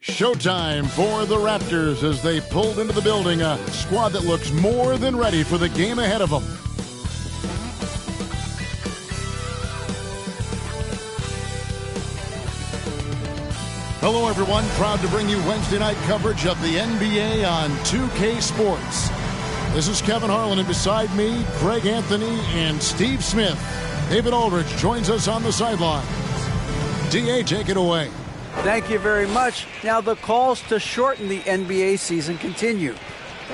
Showtime for the Raptors as they pulled into the building, a squad that looks more than ready for the game ahead of them. Hello everyone, proud to bring you Wednesday night coverage of the NBA on 2K Sports. This is Kevin Harlan, and beside me, Greg Anthony and Steve Smith. David Aldridge joins us on the sidelines. DA, take it away. Thank you very much. Now, the calls to shorten the NBA season continue.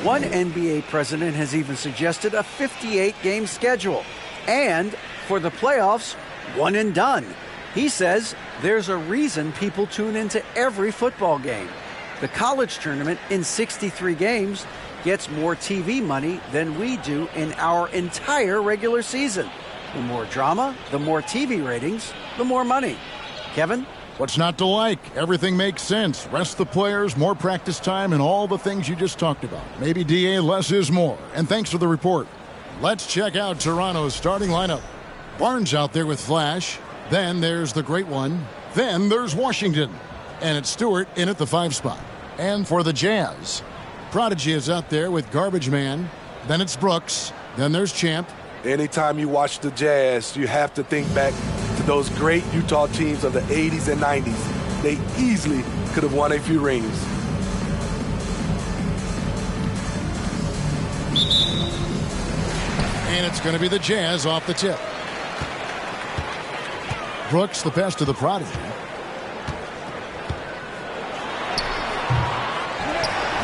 One NBA president has even suggested a 58-game schedule. And for the playoffs, one and done. He says there's a reason people tune into every football game. The college tournament in 63 games gets more TV money than we do in our entire regular season. The more drama, the more TV ratings, the more money. Kevin? What's not to like? Everything makes sense. Rest the players, more practice time, and all the things you just talked about. Maybe, DA, less is more. And thanks for the report. Let's check out Toronto's starting lineup. Barnes out there with Flash. Then there's the great one. Then there's Washington. And it's Stewart in at the 5 spot. And for the Jazz, Prodigy is out there with Garbage Man. Then it's Brooks. Then there's Champ. Anytime you watch the Jazz, you have to think back to those great Utah teams of the 80s and 90s. They easily could have won a few rings. And it's going to be the Jazz off the tip. Brooks, the pass to the Prodigy.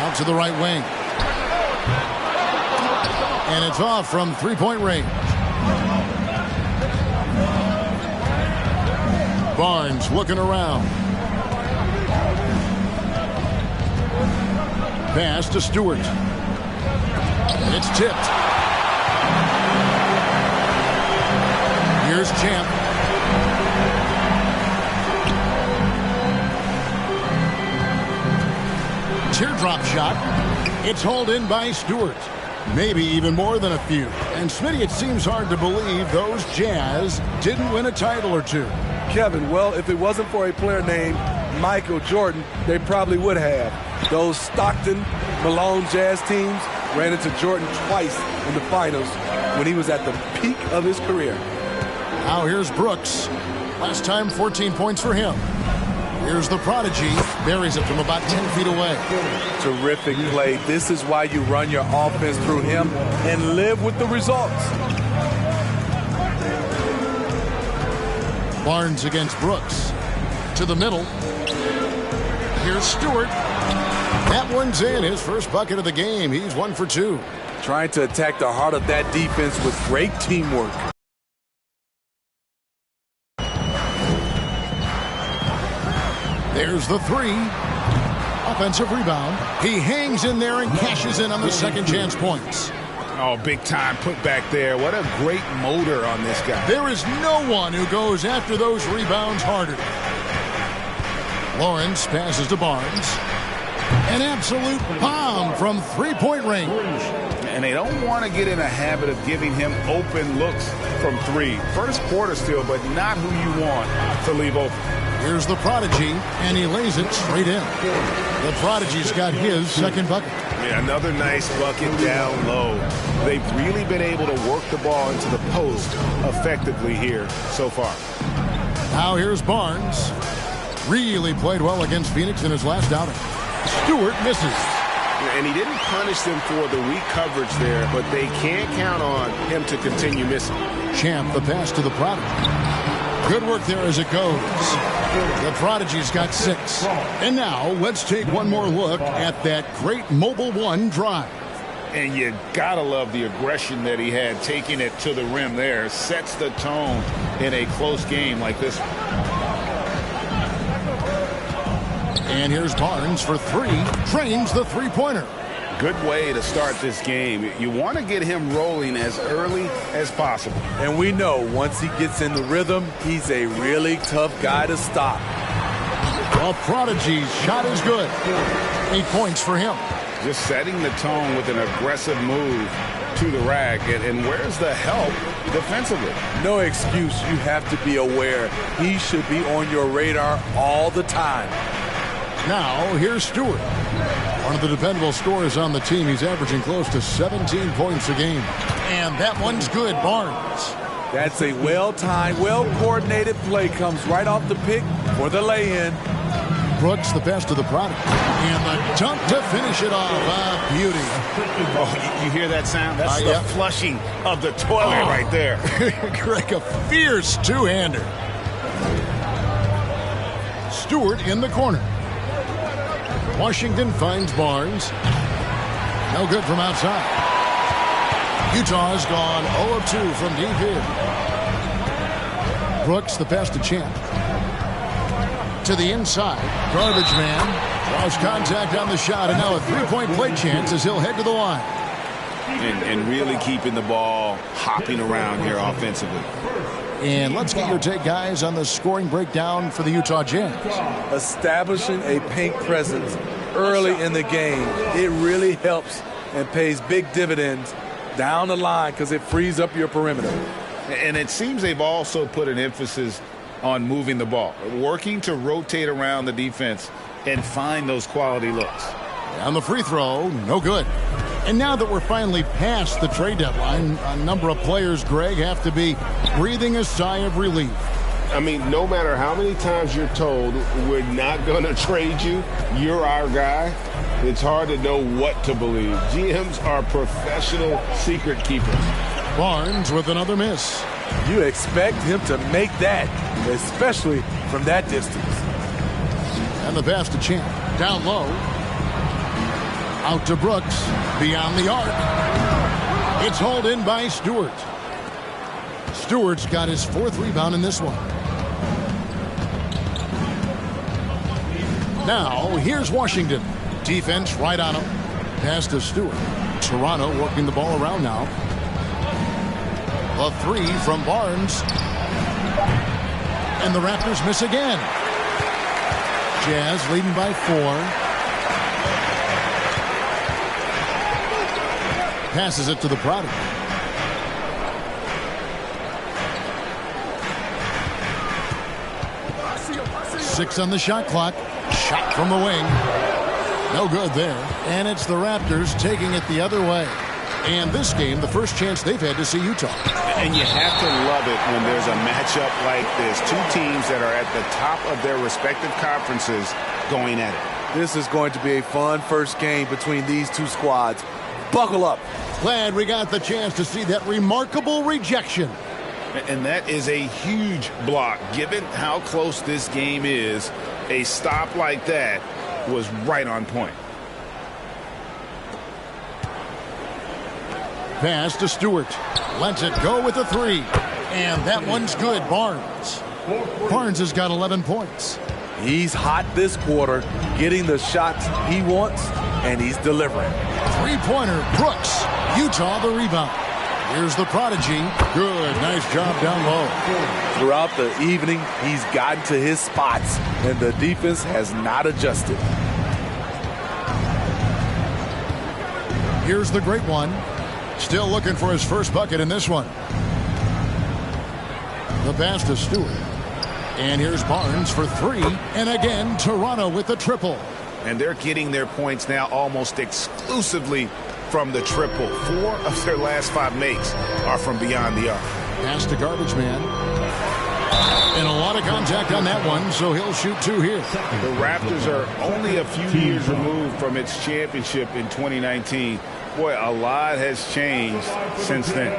Out to the right wing. And it's off from three-point range. Barnes looking around. Pass to Stewart. And it's tipped. Here's Champ. Teardrop shot. It's hauled in by Stewart. Maybe even more than a few. And Smitty, it seems hard to believe those Jazz didn't win a title or two. Kevin, well, if it wasn't for a player named Michael Jordan, they probably would have. Those Stockton, Malone Jazz teams ran into Jordan twice in the finals when he was at the peak of his career. Now here's Brooks. Last time, 14 points for him. Here's the Prodigy. Buries it from about 10 feet away. Terrific play. This is why you run your offense through him and live with the results. Barnes against Brooks. To the middle. Here's Stewart. That one's in. His first bucket of the game. He's 1 for 2. Trying to attack the heart of that defense with great teamwork. There's the 3. Offensive rebound. He hangs in there and cashes in on the second chance points. Oh, big time put back there. What a great motor on this guy. There is no one who goes after those rebounds harder. Lawrence passes to Barnes. An absolute bomb from three-point range. And they don't want to get in a habit of giving him open looks from 3. First quarter still, but not who you want to leave open. Here's the Prodigy, and he lays it straight in. The Prodigy's got his second bucket. Yeah, another nice bucket down low. They've really been able to work the ball into the post effectively here so far. Now here's Barnes. Really played well against Phoenix in his last outing. Stewart misses. And he didn't punish them for the weak coverage there, but they can't count on him to continue missing. Champ, the pass to the Prodigy. Good work there as it goes. The Prodigy's got 6. And now let's take one more look at that great Mobile One drive. And you gotta love the aggression that he had taking it to the rim there. Sets the tone in a close game like this one. And here's Barnes for 3. Trains the three-pointer. Good way to start this game. You want to get him rolling as early as possible. And we know once he gets in the rhythm, he's a really tough guy to stop. The Prodigy's shot is good. 8 points for him. Just setting the tone with an aggressive move to the rack. And where's the help defensively? No excuse. You have to be aware. He should be on your radar all the time. Now, here's Stewart. One of the dependable scorers on the team. He's averaging close to 17 points a game. And that one's good, Barnes. That's a well-timed, well-coordinated play. Comes right off the pick for the lay-in. Brooks, the best of the product. And the dunk to finish it off. A beauty. Oh, you hear that sound? That's the yep. flushing of the toilet right there. Greg, a fierce two-hander. Stewart in the corner. Washington finds Barnes. No good from outside. Utah's gone 0 of 2 from deep here. Brooks, the pass to Champ. To the inside. Garbage man draws contact on the shot, and now a three-point play chance as he'll head to the line. And really keeping the ball hopping around here offensively. And let's get your take, guys, on the scoring breakdown for the Utah Jazz. Establishing a paint presence early in the game, it really helps and pays big dividends down the line because it frees up your perimeter. And it seems they've also put an emphasis on moving the ball, working to rotate around the defense and find those quality looks. On the free throw, no good. And now that we're finally past the trade deadline, a number of players, Greg, have to be breathing a sigh of relief. I mean, no matter how many times you're told we're not going to trade you, you're our guy, it's hard to know what to believe. GMs are professional secret keepers. Barnes with another miss. You expect him to make that, especially from that distance. And the pass to Champ. Down low. Out to Brooks. Beyond the arc. It's hauled in by Stewart. Stewart's got his fourth rebound in this one. Now, here's Washington. Defense right on him. Pass to Stewart. Toronto working the ball around now. A three from Barnes. And the Raptors miss again. Jazz leading by 4. Passes it to the product. Six on the shot clock. Shot from the wing. No good there. And it's the Raptors taking it the other way. And this game, the first chance they've had to see Utah. And you have to love it when there's a matchup like this. Two teams that are at the top of their respective conferences going at it. This is going to be a fun first game between these two squads. Buckle up. Glad we got the chance to see that remarkable rejection. And that is a huge block. Given how close this game is, a stop like that was right on point. Pass to Stewart. Lets it go with a three. And that one's good. Barnes. Barnes has got 11 points. He's hot this quarter, getting the shots he wants, and he's delivering. Three-pointer, Brooks. Utah the rebound. Here's the prodigy. Good, nice job down low. Throughout the evening, he's gotten to his spots, and the defense has not adjusted. Here's the great one. Still looking for his first bucket in this one. The pass to Stewart. And here's Barnes for 3. And again, Toronto with the triple. And they're getting their points now almost exclusively from the triple. 4 of their last 5 makes are from beyond the arc. Pass to garbage man. And a lot of contact on that one, so he'll shoot 2 here. The Raptors are only a few years removed from its championship in 2019. Boy, a lot has changed since then.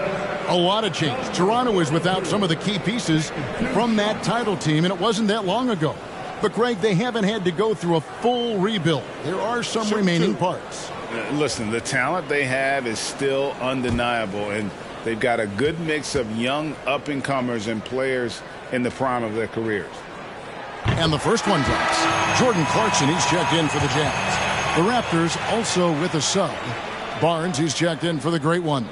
A lot of change. Toronto is without some of the key pieces from that title team, and it wasn't that long ago. But, Greg, they haven't had to go through a full rebuild. There are some remaining parts. Listen, the talent they have is still undeniable, and they've got a good mix of young up-and-comers and players in the prime of their careers. And the first one drops. Jordan Clarkson, he's checked in for the Jazz. The Raptors also with a sub. Barnes, he's checked in for the great one.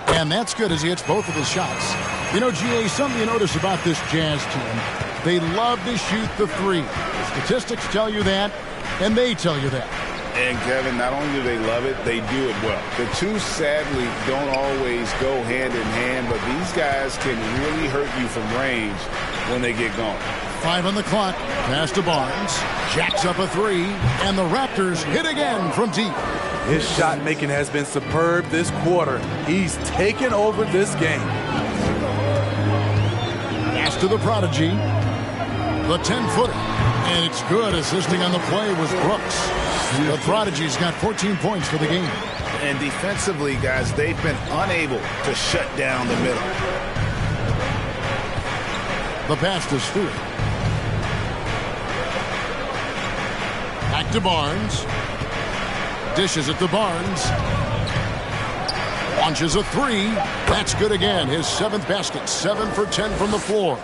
And that's good as he hits both of his shots. You know, GA, something you notice about this Jazz team, they love to shoot the three. The statistics tell you that, and they tell you that. And, Kevin, not only do they love it, they do it well. The two, sadly, don't always go hand in hand, but these guys can really hurt you from range when they get going. 5 on the clock. Pass to Barnes. Jacks up a 3. And the Raptors hit again from deep. His shot making has been superb this quarter. He's taken over this game. Pass to the Prodigy. The 10-footer. And it's good. Assisting on the play was Brooks. The Prodigy's got 14 points for the game. And defensively, guys, they've been unable to shut down the middle. The pass to Stewart. Back to Barnes. Dishes it to Barnes. Launches a 3. That's good again. His 7th basket. 7 for 10 from the floor.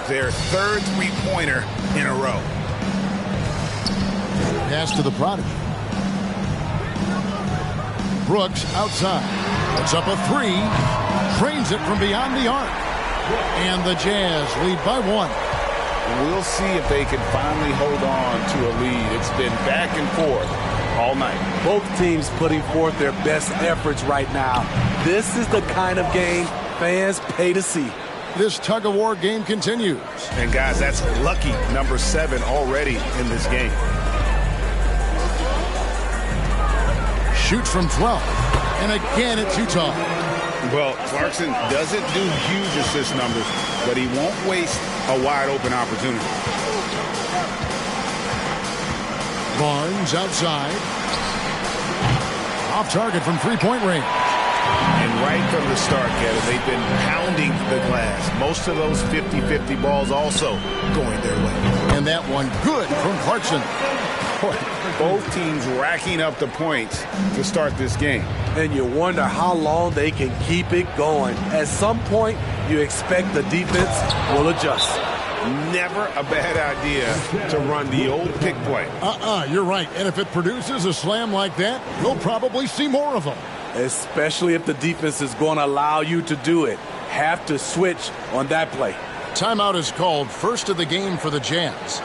Their 3rd three-pointer in a row. Pass to the Prodigy. Brooks outside. Puts up a 3. Trains it from beyond the arc. And the Jazz lead by 1. We'll see if they can finally hold on to a lead. It's been back and forth all night. Both teams putting forth their best efforts right now. This is the kind of game fans pay to see. This tug-of-war game continues. And, guys, that's lucky number 7 already in this game. Shoots from 12. And again, it's Utah. Well, Clarkson doesn't do huge assist numbers, but he won't waste a wide-open opportunity. Barnes outside. Off target from three-point range. And right from the start, Kevin, they've been pounding the glass. Most of those 50-50 balls also going their way. And that one good from Clarkson. Both teams racking up the points to start this game. And you wonder how long they can keep it going. At some point, you expect the defense will adjust. Never a bad idea to run the old pick play. You're right. And if it produces a slam like that, we'll probably see more of them. Especially if the defense is going to allow you to do it. Have to switch on that play. Timeout is called. First of the game for the Jazz.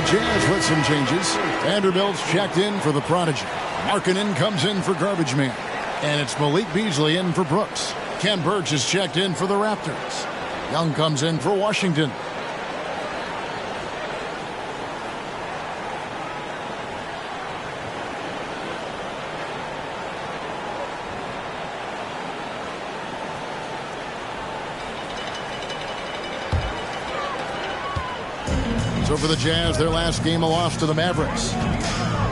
Jazz with some changes. Vanderbilt's checked in for the Prodigy. Markkanen comes in for Garbage Man. And it's Malik Beasley in for Brooks. Ken Burch is checked in for the Raptors. Young comes in for Washington. So for the Jazz, their last game a loss to the Mavericks.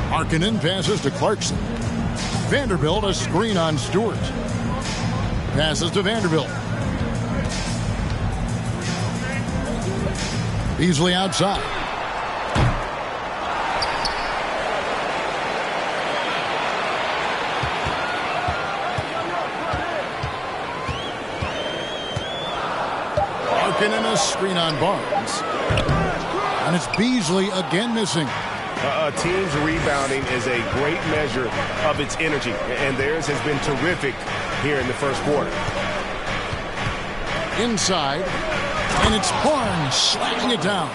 Markkanen passes to Clarkson. Vanderbilt a screen on Stewart. Passes to Vanderbilt. Beasley outside. Markkanen a screen on Barnes. And it's Beasley again missing. A team's rebounding is a great measure of its energy, and theirs has been terrific here in the first quarter. Inside, and it's Barnes slamming it down.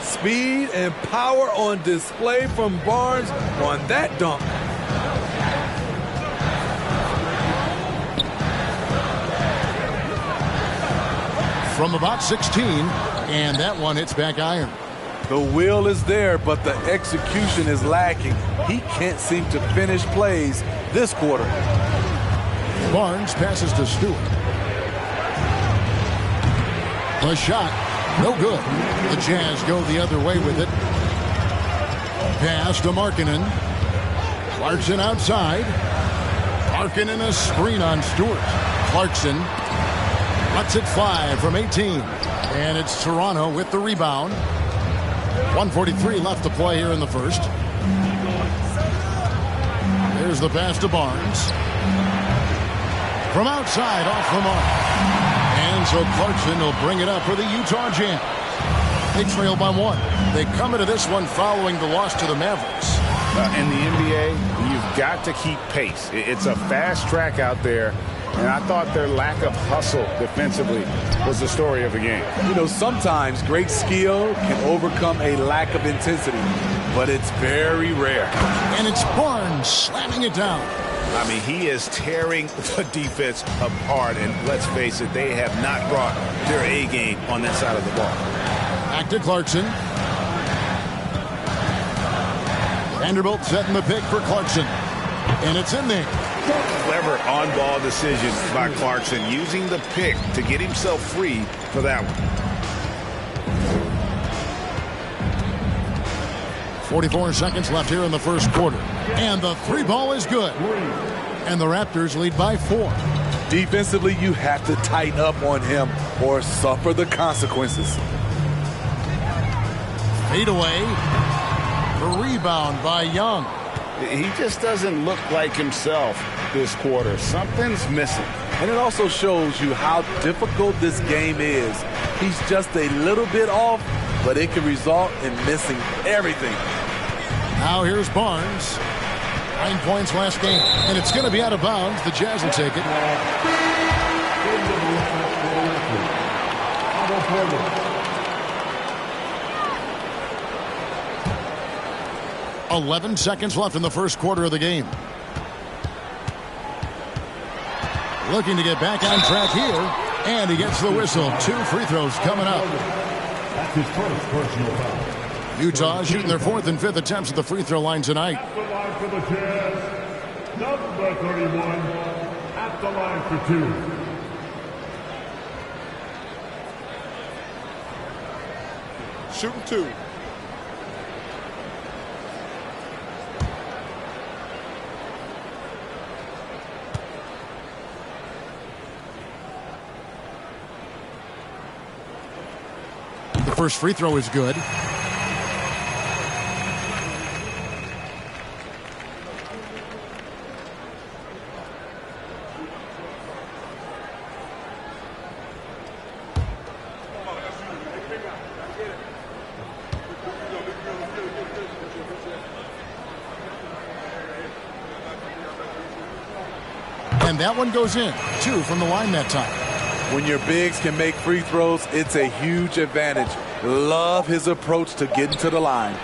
Speed and power on display from Barnes on that dunk. from about 16, and that one hits back iron. The will is there, but the execution is lacking. He can't seem to finish plays this quarter. Barnes passes to Stewart. The shot, no good. The Jazz go the other way with it. Pass to Markkanen. Clarkson outside. Markkanen a screen on Stewart. Clarkson lets it fly from 18. And it's Toronto with the rebound. 1:43 left to play here in the first. There's the pass to Barnes. From outside, off the mark. And so Clarkson will bring it up for the Utah Jazz. They trail by 1. They come into this one following the loss to the Mavericks. In the NBA, you've got to keep pace. It's a fast track out there, and I thought their lack of hustle defensively was the story of the game. You know, sometimes great skill can overcome a lack of intensity, but it's very rare. And it's Barnes slamming it down. I mean, he is tearing the defense apart, and let's face it, they have not brought their A game on that side of the ball. Back to Clarkson. Vanderbilt setting the pick for Clarkson. And it's in there. Clever on-ball decision by Clarkson, using the pick to get himself free for that one. 44 seconds left here in the first quarter. And the 3-ball is good. And the Raptors lead by 4. Defensively, you have to tighten up on him or suffer the consequences. Fade away. The rebound by Young. He just doesn't look like himself this quarter. Something's missing. And it also shows you how difficult this game is. He's just a little bit off, but it can result in missing everything. Now here's Barnes. 9 points last game. And it's going to be out of bounds. The Jazz will take it. 11 seconds left in the first quarter of the game. Looking to get back on track here. And he gets the whistle. 2 free throws coming up. That's his first personal foul. Utah shooting their 4th and 5th attempts at the free throw line tonight. At the line for the Jazz, number 31, at the line for 2. Shooting 2. The first free throw is good. And that one goes in. 2 from the line that time. When your bigs can make free throws, it's a huge advantage. Love his approach to getting to the line.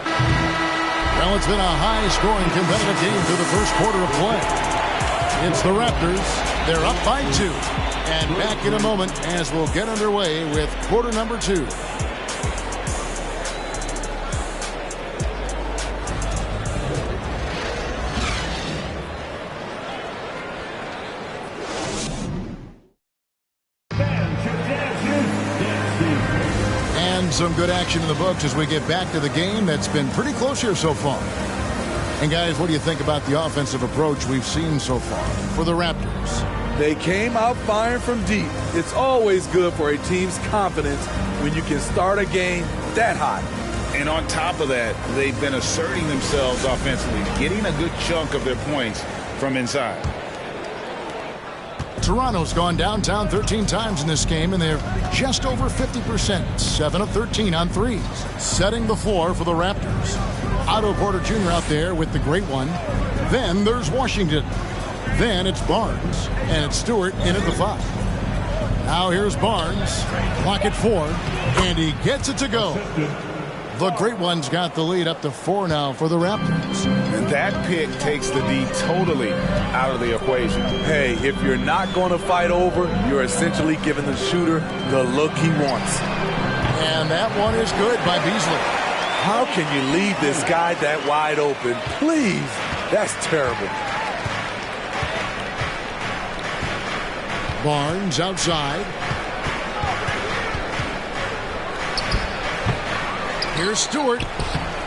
Well, it's been a high-scoring competitive game through the first quarter of play. It's the Raptors. They're up by 2. And back in a moment as we'll get underway with quarter number 2. Some good action in the books as we get back to the game that's been pretty close here so far. And guys, what do you think about the offensive approach we've seen so far for the Raptors? They came out firing from deep. It's always good for a team's confidence when you can start a game that hot. And on top of that, they've been asserting themselves offensively, getting a good chunk of their points from inside. Toronto's gone downtown 13 times in this game, and they're just over 50%. 7 of 13 on threes. Setting the floor for the Raptors. Otto Porter Jr. out there with the great one. Then there's Washington. Then it's Barnes. And it's Stewart in at the 5. Now here's Barnes. Clock at 4. And he gets it to go. The Great One's got the lead up to 4 now for the Raptors. And that pick takes the D totally out of the equation. Hey, if you're not going to fight over, you're essentially giving the shooter the look he wants. And that one is good by Beasley. How can you leave this guy that wide open? Please, that's terrible. Barnes outside. Here's Stewart.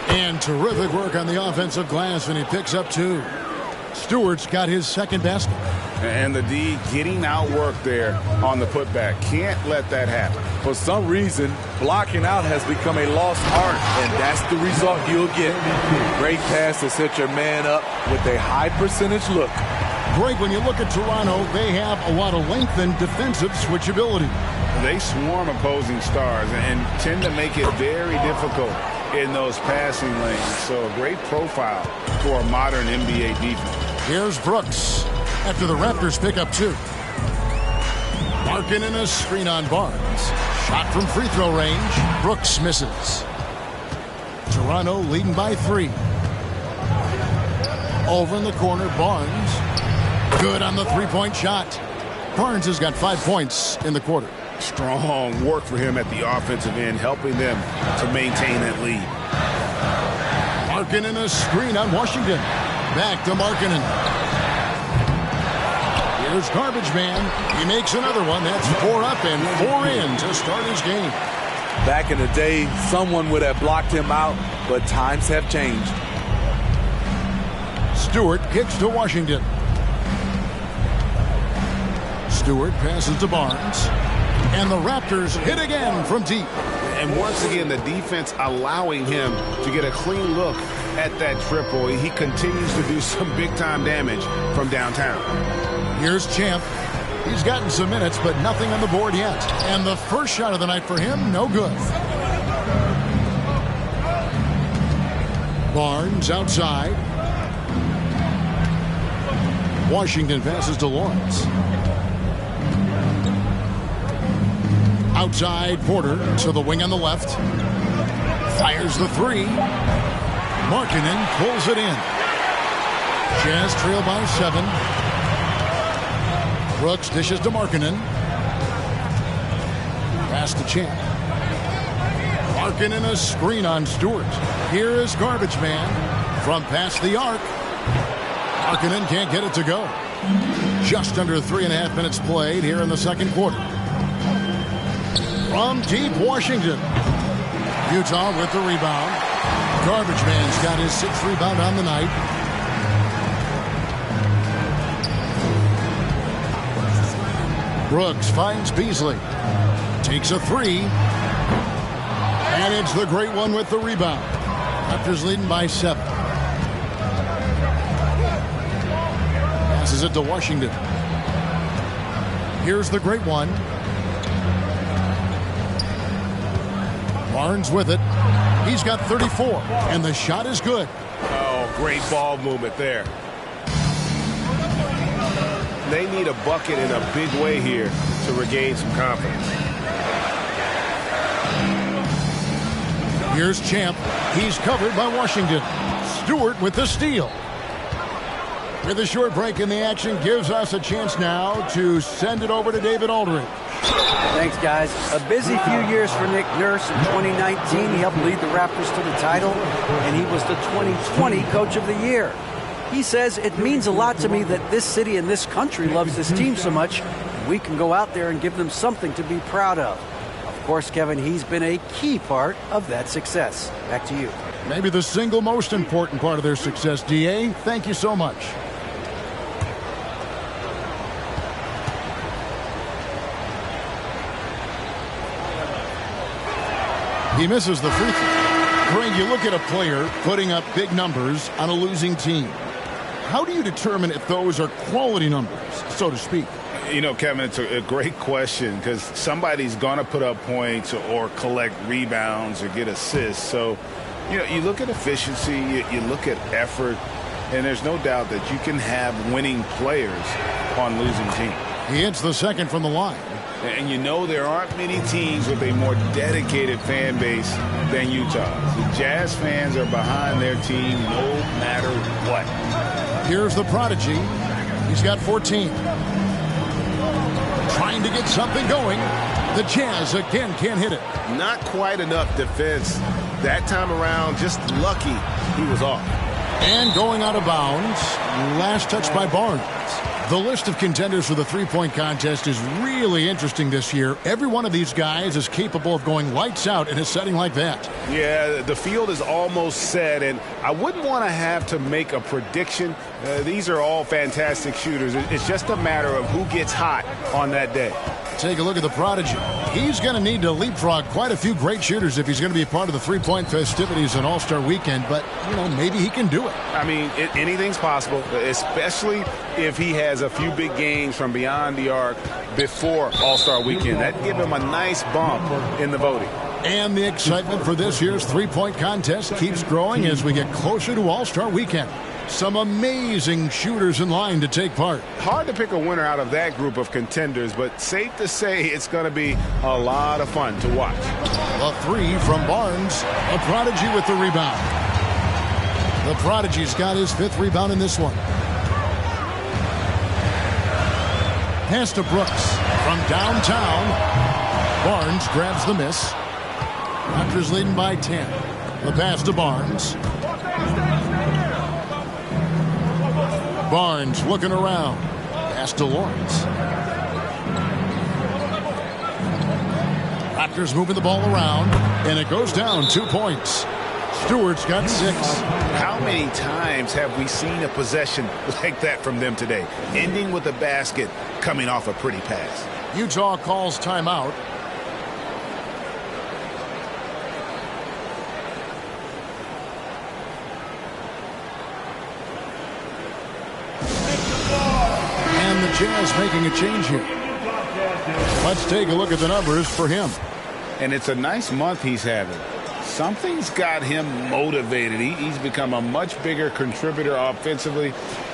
And terrific work on the offensive glass, and he picks up 2. Stewart's got his second basket. And the D getting outworked there on the putback. Can't let that happen. For some reason, blocking out has become a lost art, and that's the result you'll get. Great pass to set your man up with a high percentage look. Greg, when you look at Toronto, they have a lot of length and defensive switchability. They swarm opposing stars and tend to make it very difficult in those passing lanes. So a great profile for a modern NBA defense. Here's Brooks after the Raptors pick up 2. Markin in a screen on Barnes. Shot from free throw range. Brooks misses. Toronto leading by 3. Over in the corner, Barnes. Good on the three-point shot. Barnes has got 5 points in the quarter. Strong work for him at the offensive end, helping them to maintain that lead. Markkanen a screen on Washington. Back to Markkanen. Here's Garbage Man. He makes another one. That's 4 up and 4 in to start his game. Back in the day, someone would have blocked him out, but times have changed. Stewart kicks to Washington. Stewart passes to Barnes. And the Raptors hit again from deep. And once again, the defense allowing him to get a clean look at that triple. He continues to do some big-time damage from downtown. Here's Champ. He's gotten some minutes, but nothing on the board yet. And the first shot of the night for him, no good. Barnes outside. Washington passes to Lawrence. Outside, Porter to the wing on the left. Fires the 3. Markkanen pulls it in. Jazz trail by 7. Brooks dishes to Markkanen. Pass to Champ. Markkanen a screen on Stewart. Here is Garbage Man from past the arc. Markkanen can't get it to go. Just under 3.5 minutes played here in the second quarter. From deep Washington. Utah with the rebound. Garbage Man's got his 6th rebound on the night. Brooks finds Beasley. Takes a 3. And it's the Great One with the rebound. Raptors leading by 7. Passes it to Washington. Here's the Great One. Barnes with it. He's got 34, and the shot is good. Oh, great ball movement there. They need a bucket in a big way here to regain some confidence. Here's Champ. He's covered by Washington. Stewart with the steal. With a short break in the action, gives us a chance now to send it over to David Aldridge. Thanks, guys. A busy few years for Nick Nurse. In 2019, he helped lead the Raptors to the title, and he was the 2020 Coach of the Year. He says, it means a lot to me that this city and this country loves this team so much, and we can go out there and give them something to be proud of. Of course, Kevin, he's been a key part of that success. Back to you. Maybe the single most important part of their success, D.A. Thank you so much. He misses the free throw. Greg, you look at a player putting up big numbers on a losing team. How do you determine if those are quality numbers, so to speak? You know, Kevin, it's a great question because somebody's going to put up points or collect rebounds or get assists. So, you know, you look at efficiency, you look at effort, and there's no doubt that you can have winning players on losing teams. He hits the second from the line. And you know there aren't many teams with a more dedicated fan base than Utah. The Jazz fans are behind their team no matter what. Here's the prodigy. He's got 14. Trying to get something going. The Jazz again can't hit it. Not quite enough defense. That time around, just lucky he was off. And going out of bounds. Last touch by Barnes. The list of contenders for the three-point contest is really interesting this year. Every one of these guys is capable of going lights out in a setting like that. Yeah, the field is almost set, and I wouldn't want to have to make a prediction. These are all fantastic shooters. It's just a matter of who gets hot on that day. Take a look at the prodigy. He's going to need to leapfrog quite a few great shooters if he's going to be a part of the three-point festivities on All-Star Weekend, but, you know, maybe he can do it. I mean, anything's possible, especially if he has a few big games from beyond the arc before All-Star Weekend. That'd give him a nice bump in the voting. And the excitement for this year's three-point contest keeps growing as we get closer to All-Star Weekend. Some amazing shooters in line to take part. Hard to pick a winner out of that group of contenders, but safe to say it's going to be a lot of fun to watch. A three from Barnes. A prodigy with the rebound. The prodigy's got his 5th rebound in this one. Pass to Brooks from downtown. Barnes grabs the miss. Raptors leading by 10. The pass to Barnes. Barnes looking around. Pass to Lawrence. Raptors moving the ball around, and it goes down 2 points. Stewart's got 6. How many times have we seen a possession like that from them today, ending with a basket coming off a pretty pass? Utah calls timeout. And the Jazz making a change here. Let's take a look at the numbers for him. And it's a nice month he's having. Something's got him motivated. He's become a much bigger contributor offensively.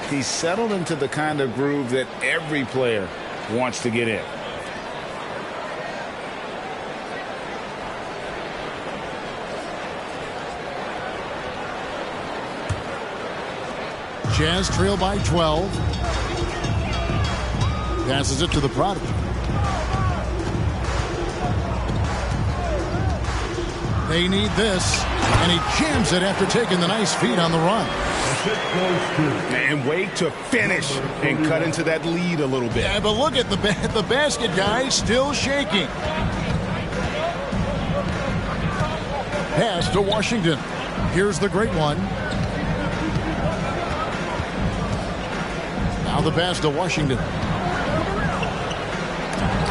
He's settled into the kind of groove that every player wants to get in. Jazz trail by 12. Passes it to the prodigy. They need this, and he jams it after taking the nice feed on the run. And wait to finish and cut into that lead a little bit. Yeah, but look at the basket, guys, still shaking. Pass to Washington. Here's the great one. Now the pass to Washington.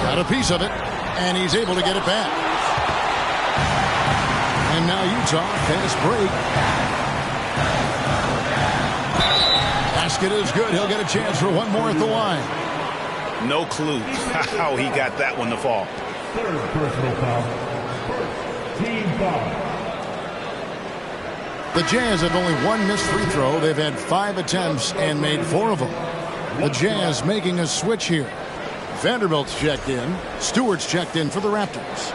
Got a piece of it, and he's able to get it back. And now Utah, fast break. Basket is good. He'll get a chance for one more at the line. No clue how he got that one to fall. Third personal foul. Team foul. The Jazz have only one missed free throw. They've had 5 attempts and made 4 of them. The Jazz making a switch here. Vanderbilt's checked in. Stewart's checked in for the Raptors.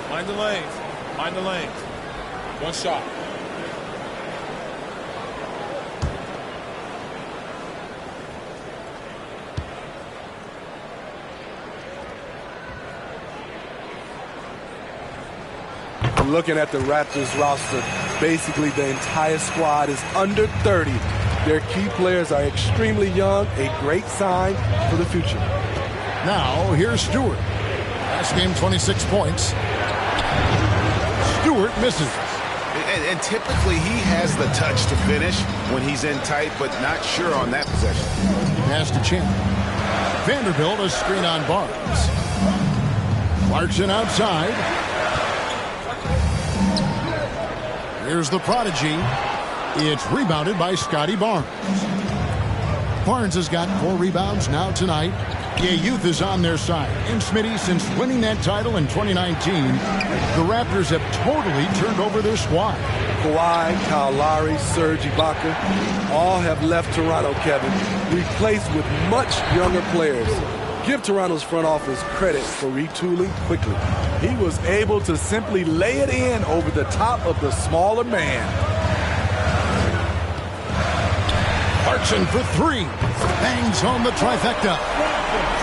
Mind the lanes. Mind the lanes. One shot. Looking at the Raptors roster, basically the entire squad is under 30. Their key players are extremely young, a great sign for the future. Now, here's Stewart. Last game, 26 points. Stewart misses. And typically he has the touch to finish when he's in tight, but not sure on that possession. Pass to Chandler. Vanderbilt, a screen on Barnes. Clarkson outside. Here's the prodigy. It's rebounded by Scotty Barnes. Barnes has got 4 rebounds now tonight. Yeah, youth is on their side. And Smitty, since winning that title in 2019, the Raptors have totally turned over their squad. Kawhi, Kyle Lowry, Serge Ibaka all have left Toronto, Kevin, replaced with much younger players. Give Toronto's front office credit for retooling quickly. He was able to simply lay it in over the top of the smaller man. Clarkson for three. Bangs home the trifecta.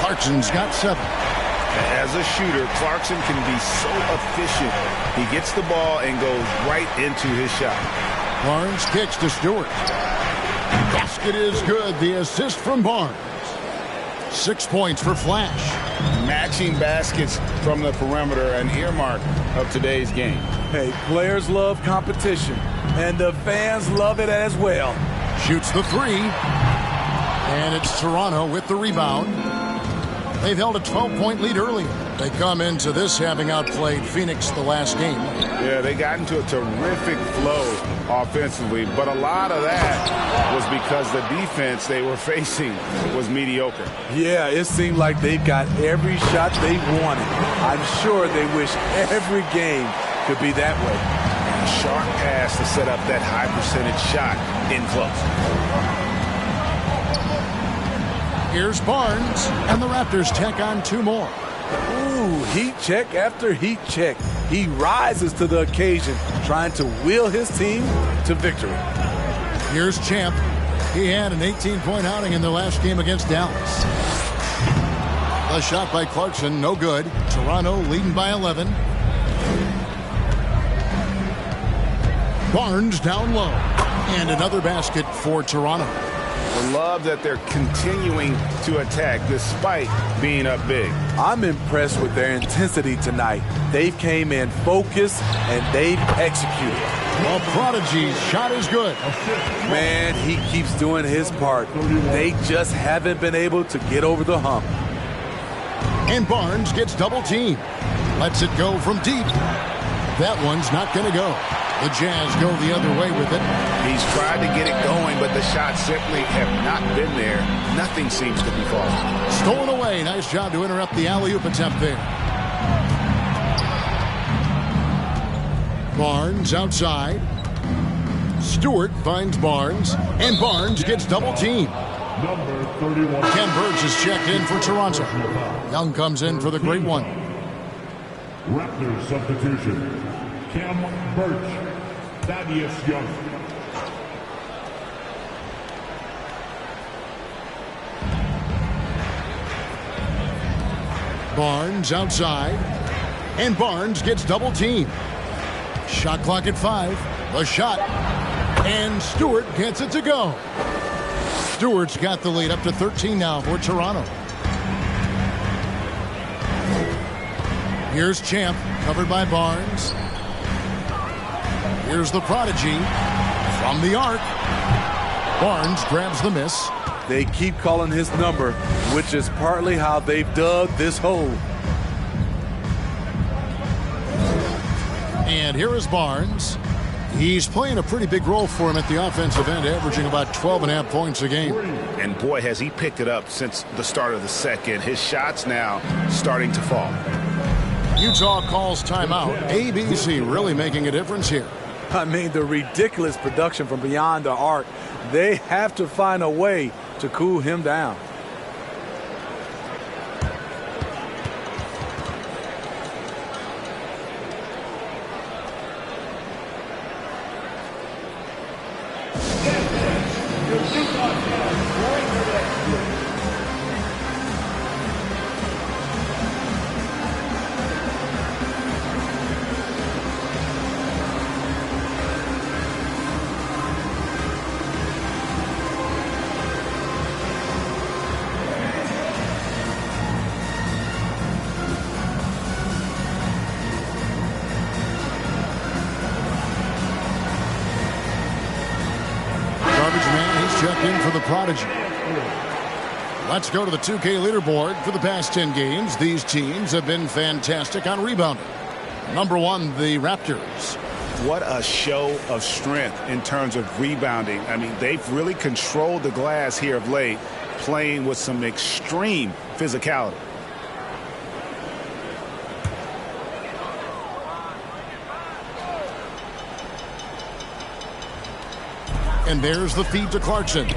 Clarkson's got 7. As a shooter, Clarkson can be so efficient. He gets the ball and goes right into his shot. Barnes kicks to Stewart. Basket is good. The assist from Barnes. 6 points for Flash. Matching baskets from the perimeter, an earmark of today's game. Hey, players love competition, and the fans love it as well. Shoots the 3. And it's Toronto with the rebound. They've held a 12-point lead early. They come into this having outplayed Phoenix the last game. Yeah, they got into a terrific flow offensively, but a lot of that was because the defense they were facing was mediocre. Yeah, it seemed like they got every shot they wanted. I'm sure they wish every game could be that way. A sharp pass to set up that high percentage shot in close. Here's Barnes, and the Raptors tack on 2 more. Ooh, heat check after heat check. He rises to the occasion, trying to wheel his team to victory. Here's Champ. He had an 18-point outing in their last game against Dallas. A shot by Clarkson, no good. Toronto leading by 11. Barnes down low. And another basket for Toronto. I love that they're continuing to attack despite being up big. I'm impressed with their intensity tonight. They've came in focused and they've executed. Well, Prodigy's shot is good. Man, he keeps doing his part. They just haven't been able to get over the hump. And Barnes gets double teamed. Lets it go from deep. That one's not going to go. The Jazz go the other way with it. He's tried to get it going, but the shots simply have not been there. Nothing seems to be falling. Stolen away. Nice job to interrupt the alley-oop attempt there. Barnes outside. Stewart finds Barnes, and Barnes gets double teamed. Number 31. Ken Burge is checked in for Toronto. Young comes in for the great one. Raptors substitution. Ken Burge. Thaddeus Young. Barnes outside. And Barnes gets double teamed. Shot clock at 5. The shot. And Stewart gets it to go. Stewart's got the lead up to 13 now for Toronto. Here's Champ, covered by Barnes. Here's the Prodigy from the arc. Barnes grabs the miss. They keep calling his number, which is partly how they've dug this hole. And here is Barnes. He's playing a pretty big role for him at the offensive end, averaging about 12.5 points a game. And boy, has he picked it up since the start of the second. His shots now starting to fall. Utah calls timeout. ABC really making a difference here. I mean, the ridiculous production from beyond the arc. They have to find a way to cool him down. Checked in for the Prodigy. Let's go to the 2K leaderboard. For the past 10 games, these teams have been fantastic on rebounding. Number 1, the Raptors. What a show of strength in terms of rebounding. I mean, they've really controlled the glass here of late, playing with some extreme physicality. And there's the feed to Clarkson.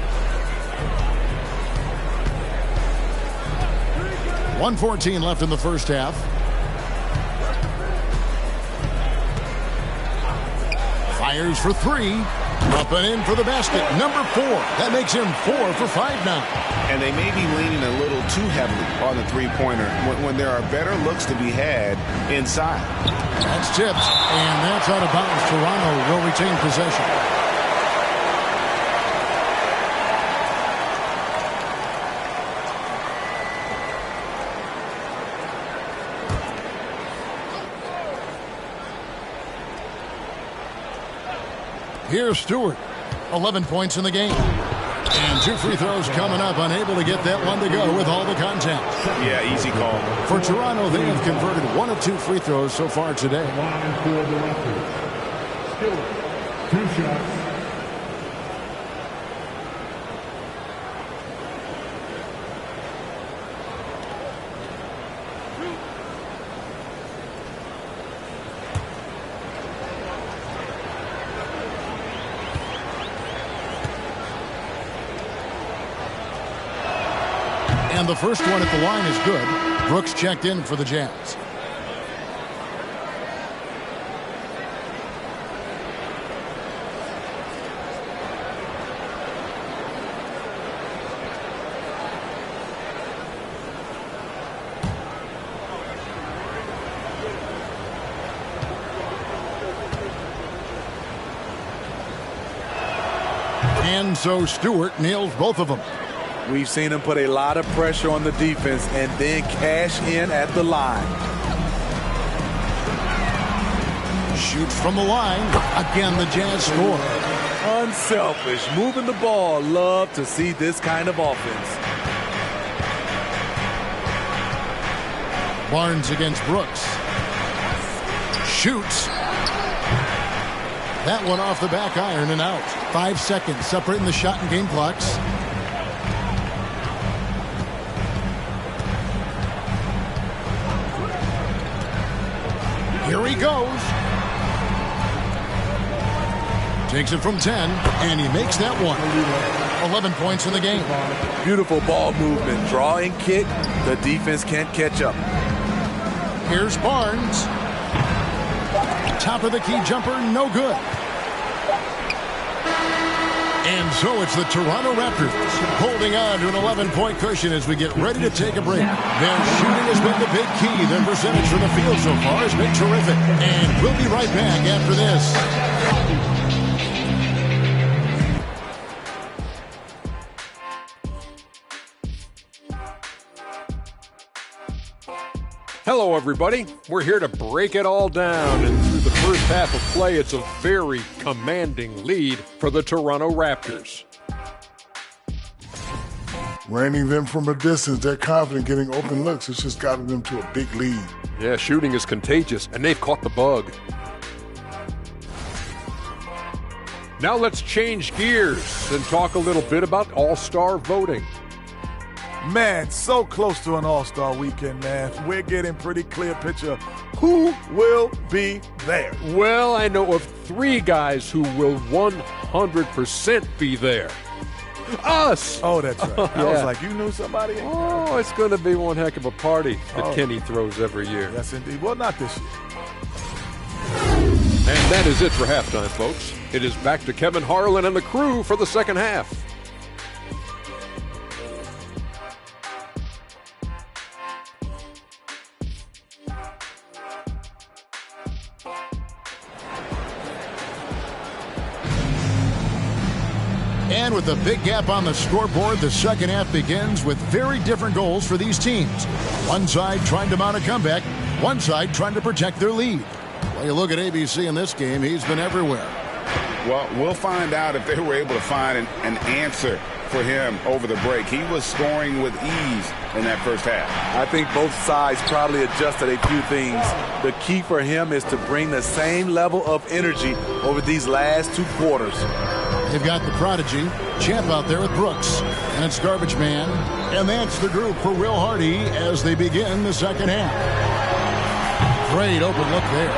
1:14 left in the first half. Fires for three. Up and in for the basket. Number 4. That makes him 4 for 5 now. And they may be leaning a little too heavily on the three-pointer when there are better looks to be had inside. That's tipped, and that's out of bounds. Toronto will retain possession. Here's Stewart. 11 points in the game. And 2 free throws coming up. Unable to get that one to go with all the contact. Yeah, easy call. For Toronto, they have converted 1 of 2 free throws so far today. Line for the Raptors. Stewart, 2 shots. And the first one at the line is good. Brooks checked in for the Jazz. And so Stewart nails both of them. We've seen him put a lot of pressure on the defense and then cash in at the line. Shoots from the line. Again, the Jazz score. Unselfish, moving the ball. Love to see this kind of offense. Barnes against Brooks. Shoots. That one off the back iron and out. 5 seconds separating the shot and game clocks. Here he goes. Takes it from 10, and he makes that one. 11 points in the game. Beautiful ball movement. Draw and kick. The defense can't catch up. Here's Barnes. Top of the key jumper, no good. And so it's the Toronto Raptors holding on to an 11-point cushion as we get ready to take a break. Their shooting has been the big key. Their percentage from the field so far has been terrific. And we'll be right back after this. Hello, everybody. We're here to break it all down, and through the first half of play, it's a very commanding lead for the Toronto Raptors. Raining them from a distance, they're confident getting open looks. It's just gotten them to a big lead. Yeah, shooting is contagious, and they've caught the bug. Now let's change gears and talk a little bit about All-Star voting. Man, so close to an All-Star weekend, man. We're getting pretty clear picture of who will be there. Well, I know of 3 guys who will 100% be there. Us! Oh, that's right. I was like, you knew somebody? Oh, it's going to be one heck of a party that Kenny throws every year. Yes, indeed. Well, not this year. And that is it for halftime, folks. It is back to Kevin Harlan and the crew for the second half. And with a big gap on the scoreboard, the second half begins with very different goals for these teams. One side trying to mount a comeback, one side trying to protect their lead. Well, you look at ABC in this game, he's been everywhere. Well, we'll find out if they were able to find an answer for him over the break. He was scoring with ease in that first half. I think both sides probably adjusted a few things. The key for him is to bring the same level of energy over these last 2 quarters. They've got the prodigy, Champ out there with Brooks. And it's Garbage Man. And that's the group for Will Hardy as they begin the second half. Great open look there.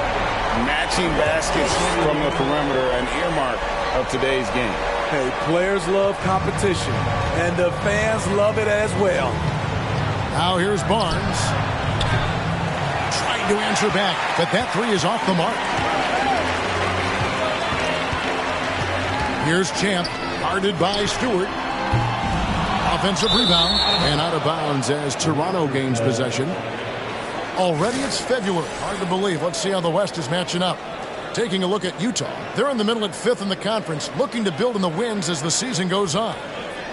Matching baskets from the perimeter, an earmark of today's game. Hey, players love competition, and the fans love it as well. Now here's Barnes. Trying to answer back, but that three is off the mark. Here's Champ, guarded by Stewart. Offensive rebound, and out of bounds as Toronto gains possession. Already it's February. Hard to believe. Let's see how the West is matching up. Taking a look at Utah. They're in the middle at 5th in the conference, looking to build in the wins as the season goes on.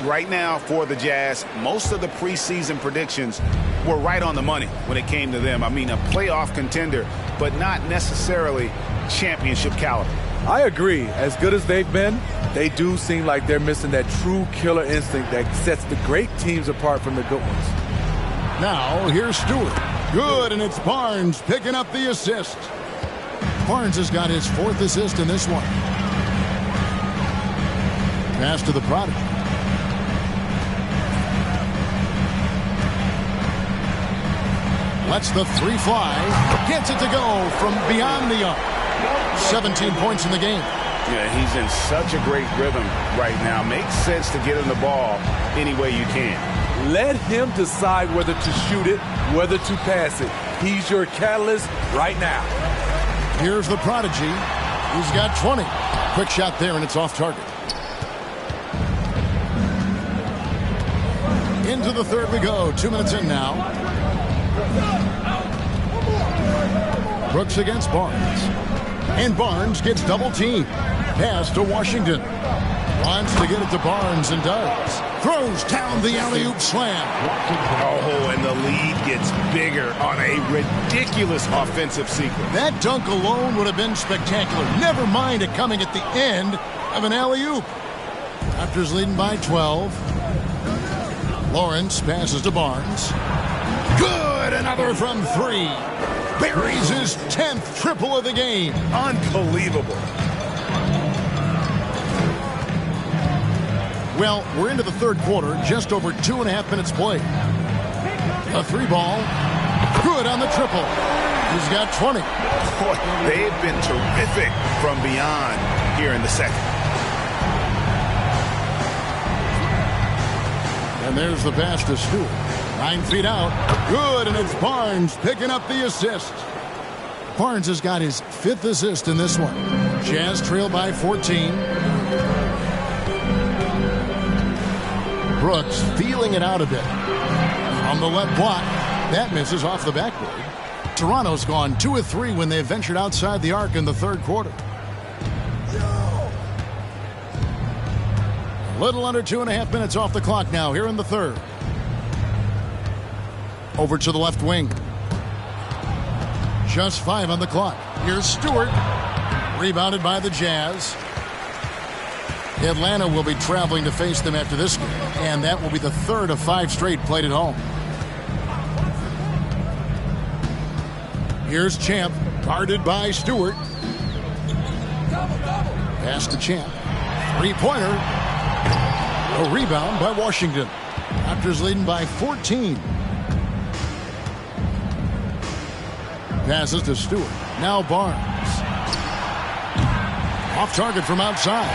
Right now for the Jazz, most of the preseason predictions were right on the money when it came to them. I mean, a playoff contender, but not necessarily championship caliber. I agree. As good as they've been, they do seem like they're missing that true killer instinct that sets the great teams apart from the good ones. Now, here's Stewart. Good, and it's Barnes picking up the assist. Barnes has got his 4th assist in this one. Pass to the Prodigy. Lets the three fly. Gets it to go from beyond the arc. 17 points in the game. Yeah, he's in such a great rhythm right now. Makes sense to get him the ball any way you can. Let him decide whether to shoot it, whether to pass it. He's your catalyst right now. Here's the Prodigy. He's got 20. Quick shot there, and it's off target. Into the third we go. 2 minutes in now. Brooks against Barnes. And Barnes gets double teamed. Pass to Washington. Wants to get it to Barnes and does. Throws down the alley-oop slam. Oh, and the lead gets bigger on a ridiculous offensive sequence. That dunk alone would have been spectacular. Never mind it coming at the end of an alley-oop. Raptors leading by 12. Lawrence passes to Barnes. Good! Another from 3. Buries his 10th triple of the game. Unbelievable. Well, we're into the third quarter, just over 2.5 minutes played. A 3-ball. Good on the triple. He's got 20. Boy, they have been terrific from beyond here in the second. And there's the pass to Stewart. 9 feet out. Good, and it's Barnes picking up the assist. Barnes has got his 5th assist in this one. Jazz trail by 14. Brooks feeling it out a bit. On the left block. That misses off the backboard. Toronto's gone 2 of 3 when they ventured outside the arc in the third quarter. A little under 2.5 minutes off the clock now here in the third. Over to the left wing. Just 5 on the clock. Here's Stewart. Rebounded by the Jazz. Atlanta will be traveling to face them after this game, and that will be the 3rd of 5 straight played at home. Here's Champ, guarded by Stewart. Pass to Champ. 3-pointer. A rebound by Washington. Raptors leading by 14. Passes to Stewart. Now Barnes. Off target from outside.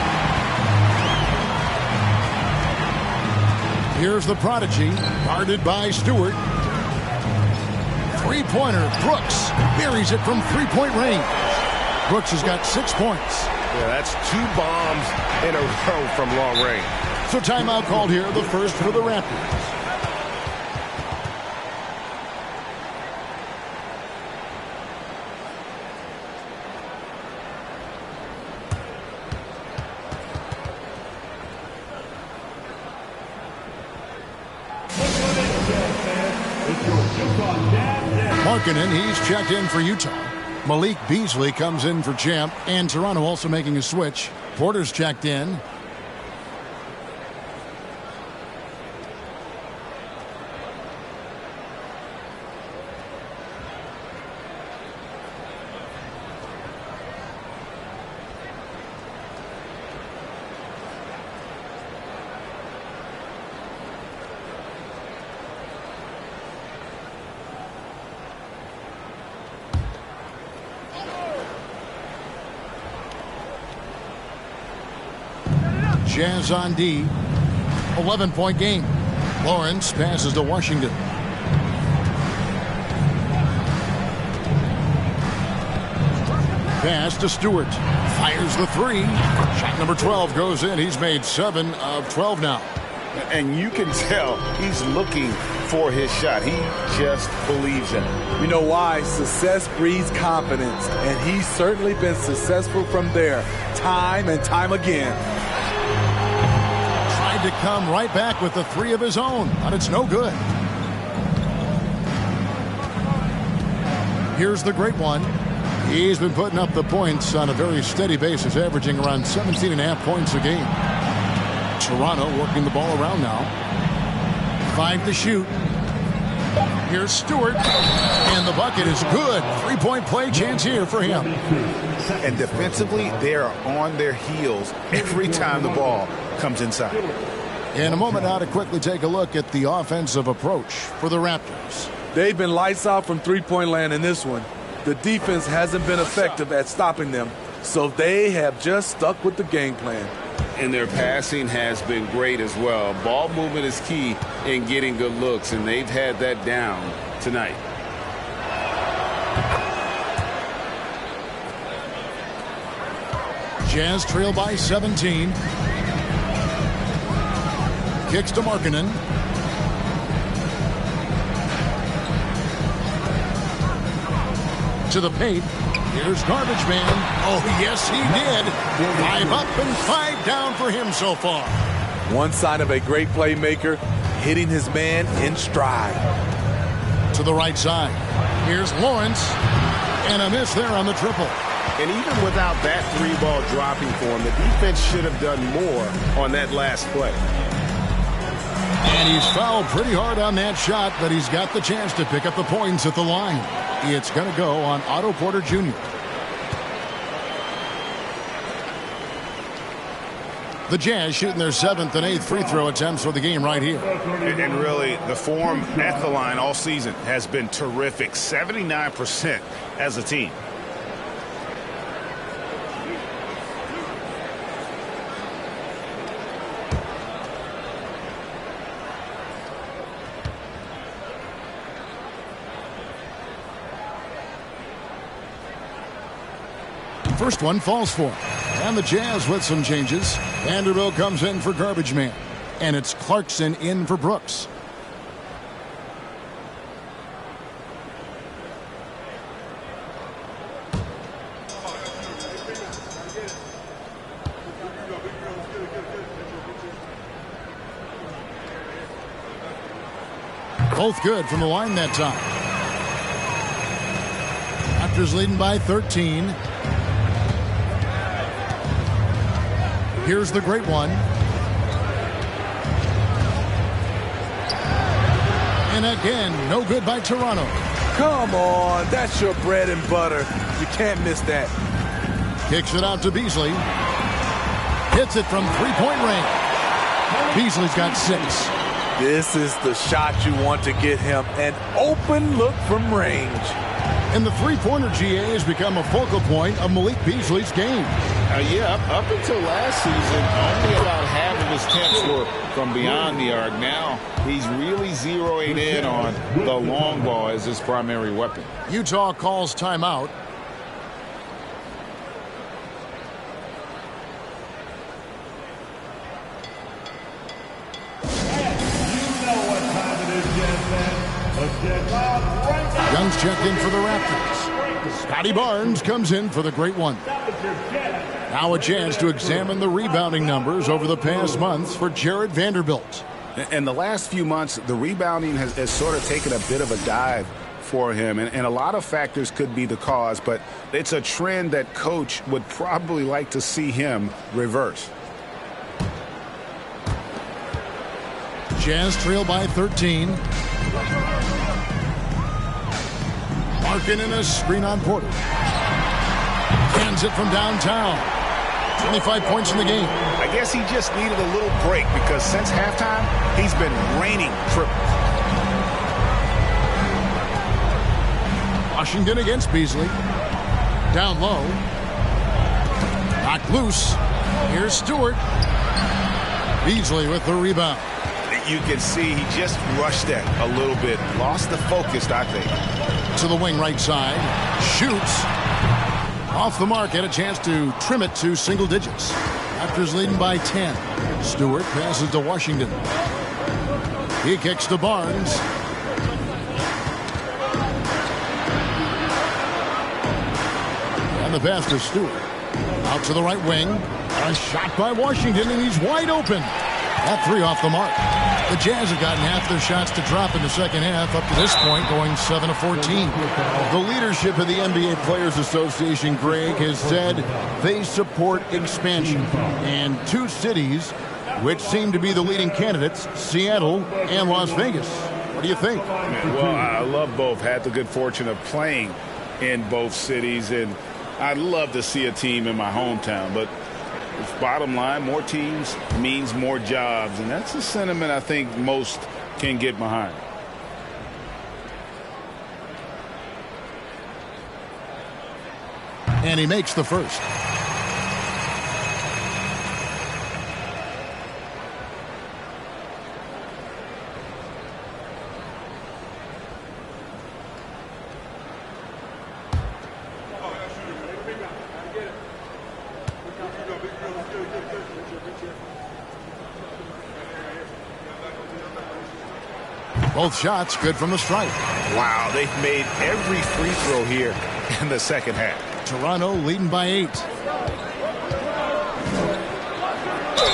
Here's the Prodigy, guarded by Stewart. 3-pointer, Brooks buries it from 3-point range. Brooks has got 6 points. Yeah, that's 2 bombs in a row from long range. So timeout called here, the first for the Raptors. Markkanen, he's checked in for Utah. Malik Beasley comes in for Champ, and Toronto also making a switch. Porter's checked in. Jazz on D. 11-point game. Lawrence passes to Washington. Pass to Stewart. Fires the three. Shot number 12 goes in. He's made 7 of 12 now. And you can tell he's looking for his shot. He just believes in it. You know why? Success breeds confidence, and he's certainly been successful from there, time and time again. Tried to come right back with the three of his own, but it's no good. Here's the great one. He's been putting up the points on a very steady basis, averaging around 17.5 points a game. Toronto working the ball around now. 5 to shoot. Here's Stewart, and the bucket is good. 3-point play chance here for him. And defensively, they are on their heels every time the ball comes inside. In a moment now to quickly take a look at the offensive approach for the Raptors. They've been lights out from three-point land in this one. The defense hasn't been effective at stopping them, so they have just stuck with the game plan. And their passing has been great as well. Ball movement is key in getting good looks, and they've had that down tonight. Jazz trail by 17. Kicks to Markkanen. To the paint. Here's Garbage Man. Oh, yes, he did. 5 up and 5 down for him so far. One sign of a great playmaker, hitting his man in stride. To the right side. Here's Lawrence. And a miss there on the triple. And even without that three ball dropping for him, the defense should have done more on that last play. And he's fouled pretty hard on that shot, but he's got the chance to pick up the points at the line. It's going to go on Otto Porter Jr. The Jazz shooting their 7th and 8th free throw attempts for the game right here. And really, the form at the line all season has been terrific. 79% as a team. First one falls for him. And the Jazz with some changes. Vanderbilt comes in for Garbage Man. And it's Clarkson in for Brooks. Both good from the line that time. Raptors leading by 13. Here's the great one. And again, no good by Toronto. Come on, that's your bread and butter. You can't miss that. Kicks it out to Beasley. Hits it from three-point range. Beasley's got 6. This is the shot you want to get him. An open look from range. And the three-pointer GA has become a focal point of Malik Beasley's game. Up until last season, only about half of his attempts were from beyond the arc. Now he's really zeroing in on the long ball as his primary weapon. Utah calls timeout. Young's checked in for the Raptors. Scotty Barnes comes in for the great one. Now a chance to examine the rebounding numbers over the past months for Jared Vanderbilt. In the last few months, the rebounding has sort of taken a bit of a dive for him, and a lot of factors could be the cause, but it's a trend that coach would probably like to see him reverse. Jazz trail by 13. Markkanen a screen on Porter. Hands it from downtown. 25 points in the game. I guess he just needed a little break because since halftime, he's been raining triples. Washington against Beasley. Down low. Knocked loose. Here's Stewart. Beasley with the rebound. You can see he just rushed that a little bit. Lost the focus, I think. To the wing right side. Shoots. Off the mark. Had a chance to trim it to single digits. Raptors leading by 10. Stewart passes to Washington. He kicks to Barnes. And the pass to Stewart. Out to the right wing. A shot by Washington, and he's wide open. That three off the mark. The Jazz have gotten half their shots to drop in the second half, up to this point going 7 of 14. The leadership of the NBA Players Association, Greg, has said they support expansion. And two cities which seem to be the leading candidates, Seattle and Las Vegas. What do you think? Well, I love both. Had the good fortune of playing in both cities, and I'd love to see a team in my hometown, but bottom line, more teams means more jobs, and that's a sentiment I think most can get behind. And he makes the first. Both shots good from the stripe. Wow, they've made every free throw here in the second half. Toronto leading by 8.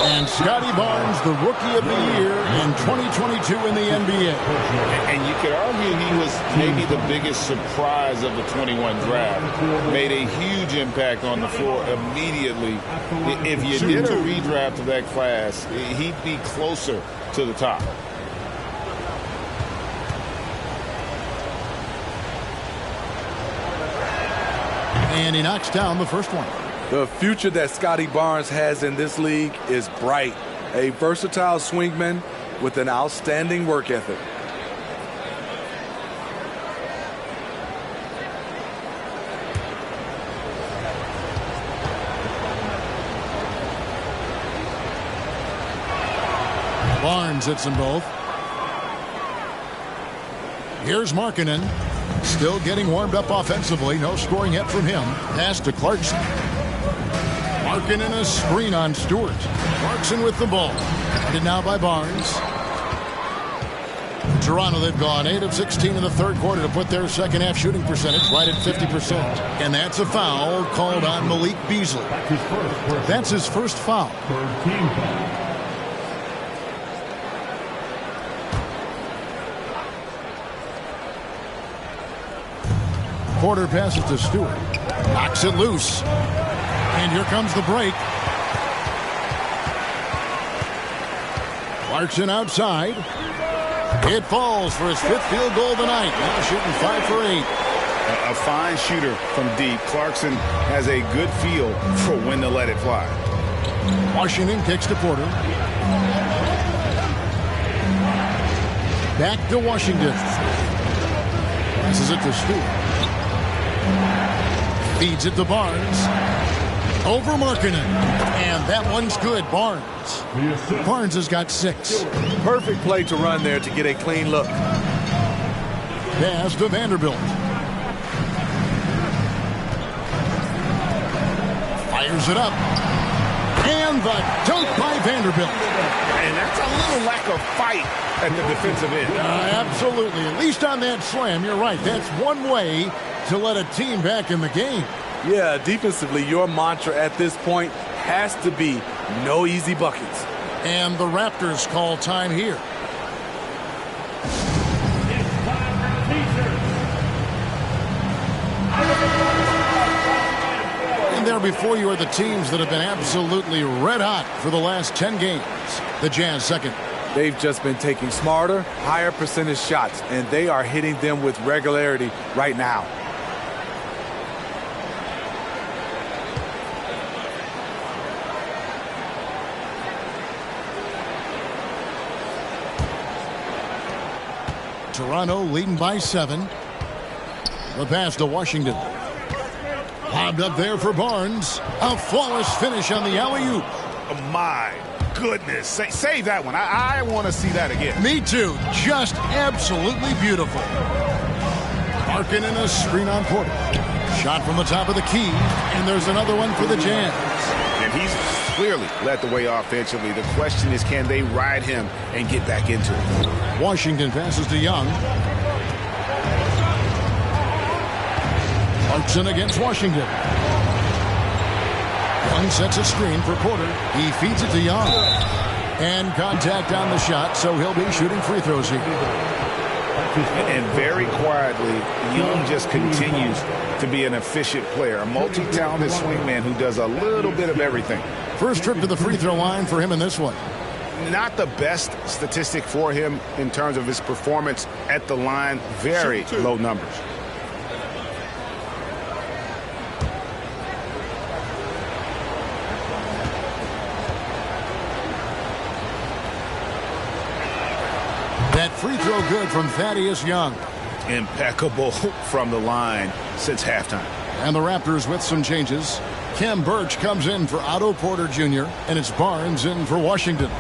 And Scotty Barnes, the Rookie of the Year in 2022 in the NBA. And you could argue he was maybe the biggest surprise of the 21 draft. Made a huge impact on the floor immediately. If you did a redraft of that class, he'd be closer to the top. And he knocks down the first one. The future that Scotty Barnes has in this league is bright. A versatile swingman with an outstanding work ethic. Barnes hits them both. Here's Markkanen. Still getting warmed up offensively. No scoring yet from him. Pass to Clarkson. Markkanen a screen on Stewart. Clarkson with the ball. Guarded now by Barnes. Toronto, they've gone 8 of 16 in the third quarter to put their second half shooting percentage right at 50%. And that's a foul called on Malik Beasley. That's his first foul. Porter passes to Stewart. Knocks it loose. And here comes the break. Clarkson outside. It falls for his 5th field goal of the night. Now shooting 5 for 8. A fine shooter from deep. Clarkson has a good feel for when to let it fly. Washington kicks to Porter. Back to Washington. Passes it to Stewart. Feeds it to Barnes. Over Markkanen. And that one's good. Barnes. Barnes has got 6. Perfect play to run there to get a clean look. Pass to Vanderbilt. Fires it up. And the dunk by Vanderbilt. And that's a little lack of fight at the defensive end. Absolutely. At least on that slam, you're right. That's one way to let a team back in the game. Yeah, defensively, your mantra at this point has to be no easy buckets. And the Raptors call time here. And there before you are the teams that have been absolutely red hot for the last 10 games. The Jazz second. They've just been taking smarter, higher percentage shots, and they are hitting them with regularity right now. Toronto leading by 7. The pass to Washington. Lobbed up there for Barnes. A flawless finish on the alley-oop. Oh my. goodness. Save that one. I want to see that again. Me too. Just absolutely beautiful. Markkanen a screen on Porter. Shot from the top of the key, and there's another one for the Jazz. And he's clearly led the way offensively. The question is, can they ride him and get back into it? Washington passes to Young. Clarkson against Washington. Young sets a screen for Porter. He feeds it to Young. And contact on the shot, so he'll be shooting free throws here. And very quietly, Young just continues to be an efficient player, a multi-talented swingman who does a little bit of everything. First trip to the free throw line for him in this one. Not the best statistic for him in terms of his performance at the line. Very low numbers. That free throw good from Thaddeus Young. Impeccable from the line since halftime. And the Raptors with some changes. Khem Birch comes in for Otto Porter Jr., and it's Barnes in for Washington.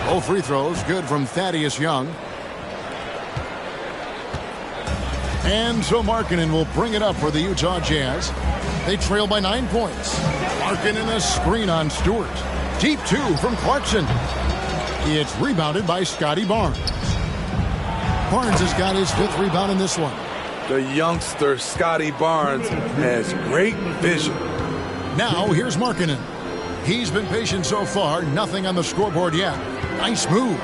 Both free throws good from Thaddeus Young. And so Markkanen will bring it up for the Utah Jazz. They trail by 9 points. Markkanen a screen on Stewart. Deep two from Clarkson. It's rebounded by Scotty Barnes. Barnes has got his 5th rebound in this one. The youngster Scotty Barnes has great vision. Now here's Markkanen. He's been patient so far. Nothing on the scoreboard yet. Nice move.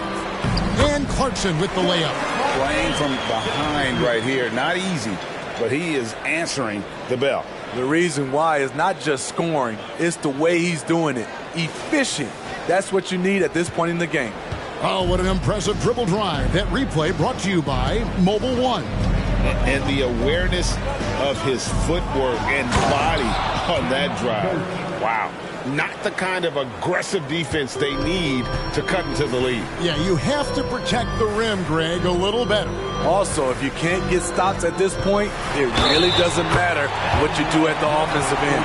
And Clarkson with the layup. Playing from behind right here. Not easy, but he is answering the bell. The reason why is not just scoring, it's the way he's doing it. Efficient. That's what you need at this point in the game. Oh, what an impressive dribble drive. That replay brought to you by Mobile One. And the awareness of his footwork and body on that drive. Wow. Not the kind of aggressive defense they need to cut into the lead. Yeah, you have to protect the rim, Greg, a little better. Also, if you can't get stops at this point, it really doesn't matter what you do at the offensive end.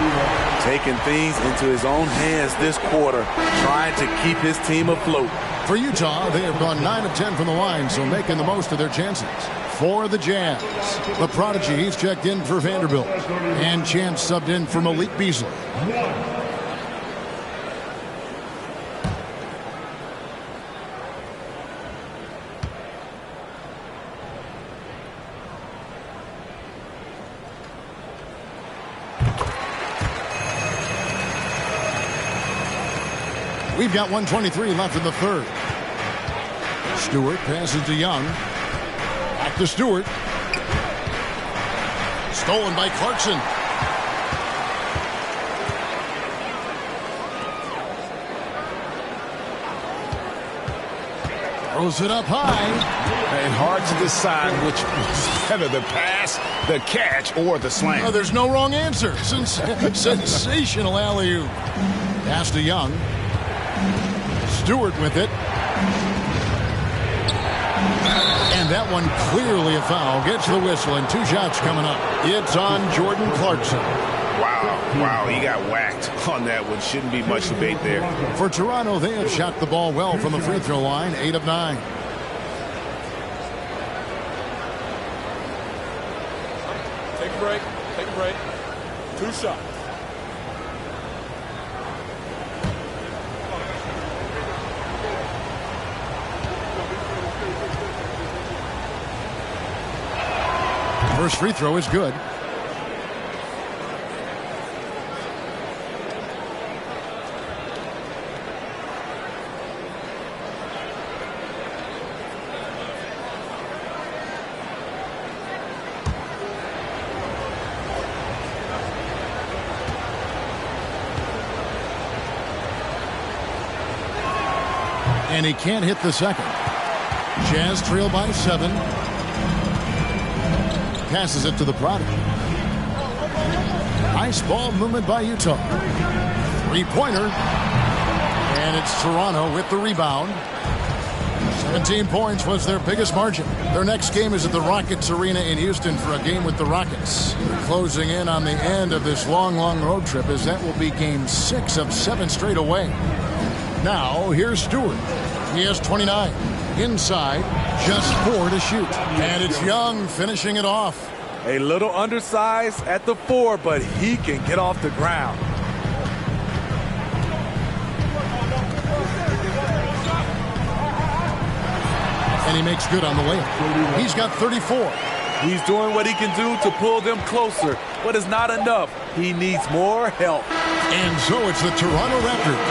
Taking things into his own hands this quarter, trying to keep his team afloat. For Utah, they have gone 9 of 10 from the line, so making the most of their chances. For the Jazz, the prodigy, he's checked in for Vanderbilt. And Chance subbed in for Malik Beasley. We've got 1:23 left in the third. Stewart passes to Young. Back to Stewart. Stolen by Clarkson. Throws it up high. And hard to decide which was better, the pass, the catch, or the slam. Oh, there's no wrong answer. Sensational alley-oop. Pass to Young. Stewart with it. And that one clearly a foul. Gets the whistle and 2 shots coming up. It's on Jordan Clarkson. Wow, he got whacked on that one. Shouldn't be much debate there. For Toronto, they have shot the ball well from the free throw line, 8 of 9. Take a break. Take a break. 2 shots. First free throw is good. And he can't hit the second. Jazz trail by 7. Passes it to the product. Nice ball movement by Utah. 3-pointer. And it's Toronto with the rebound. 17 points was their biggest margin. Their next game is at the Rockets Arena in Houston for a game with the Rockets. They're closing in on the end of this long, long road trip, as that will be game 6 of 7 straight away. Now, here's Stewart. He has 29. Inside, just 4 to shoot. And it's Young finishing it off. A little undersized at the 4, but he can get off the ground. And he makes good on the layup. He's got 34. He's doing what he can do to pull them closer, but it's not enough. He needs more help. And so it's the Toronto Raptors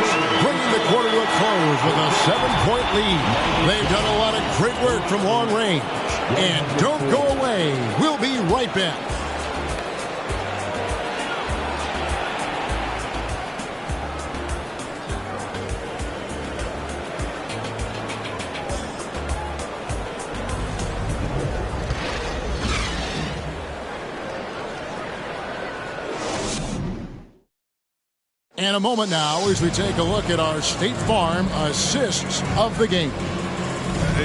bringing the quarter to a close with a 7-point lead. They've done a lot of great work from long range. And don't go away. We'll be right back. And a moment now as we take a look at our State Farm assists of the game.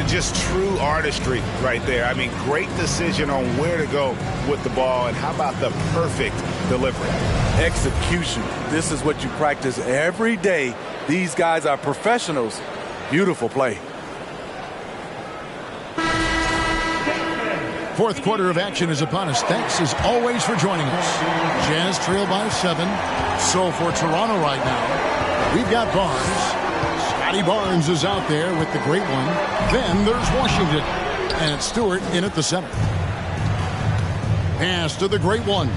Just true artistry right there. I mean, great decision on where to go with the ball, and how about the perfect delivery? Execution. This is what you practice every day. These guys are professionals. Beautiful play. Fourth quarter of action is upon us. Thanks as always for joining us. Jazz trail by 7. So for Toronto right now, we've got Barnes. Scotty Barnes is out there with the great one. Then there's Washington. And it's Stewart in at the center. Pass to the great one.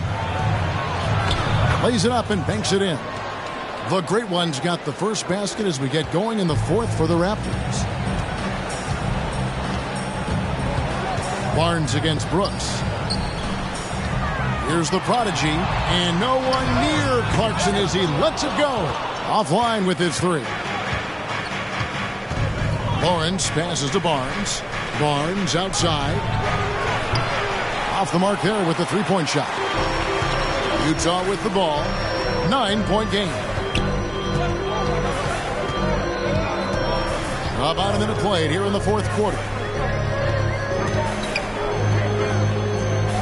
Lays it up and banks it in. The great one's got the first basket as we get going in the fourth for the Raptors. Barnes against Brooks. Here's the prodigy, and no one near Clarkson as he lets it go. Offline with his 3. Lawrence passes to Barnes. Barnes outside. Off the mark there with the 3-point shot. Utah with the ball. 9-point game. About a minute played here in the fourth quarter.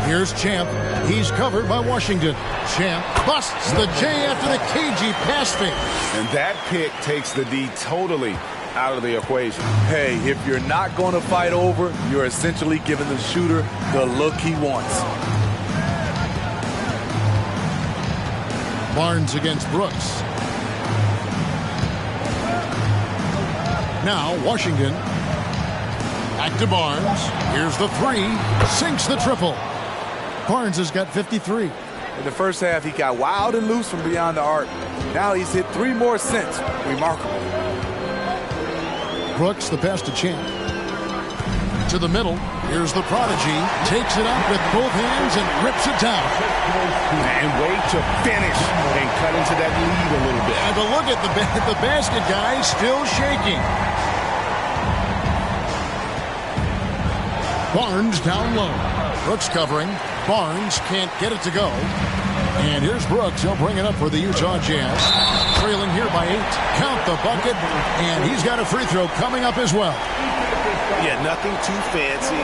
Here's Champ. He's covered by Washington. Champ busts the J after the cagey pass fake. And that pick takes the D totally out of the equation. Hey, if you're not going to fight over, you're essentially giving the shooter the look he wants. Barnes against Brooks. Now Washington. Back to Barnes. Here's the 3. Sinks the triple. Barnes has got 53. In the first half, he got wild and loose from beyond the arc. Now he's hit 3 more since. Remarkable. Brooks, the pass to Champ. To the middle. Here's the prodigy. Takes it up with both hands and rips it down. And wait to finish and cut into that lead a little bit. But look at the basket guy still shaking. Barnes down low. Brooks covering. Barnes can't get it to go. And here's Brooks. He'll bring it up for the Utah Jazz. Trailing here by 8. Count the bucket. And he's got a free throw coming up as well. Yeah, nothing too fancy.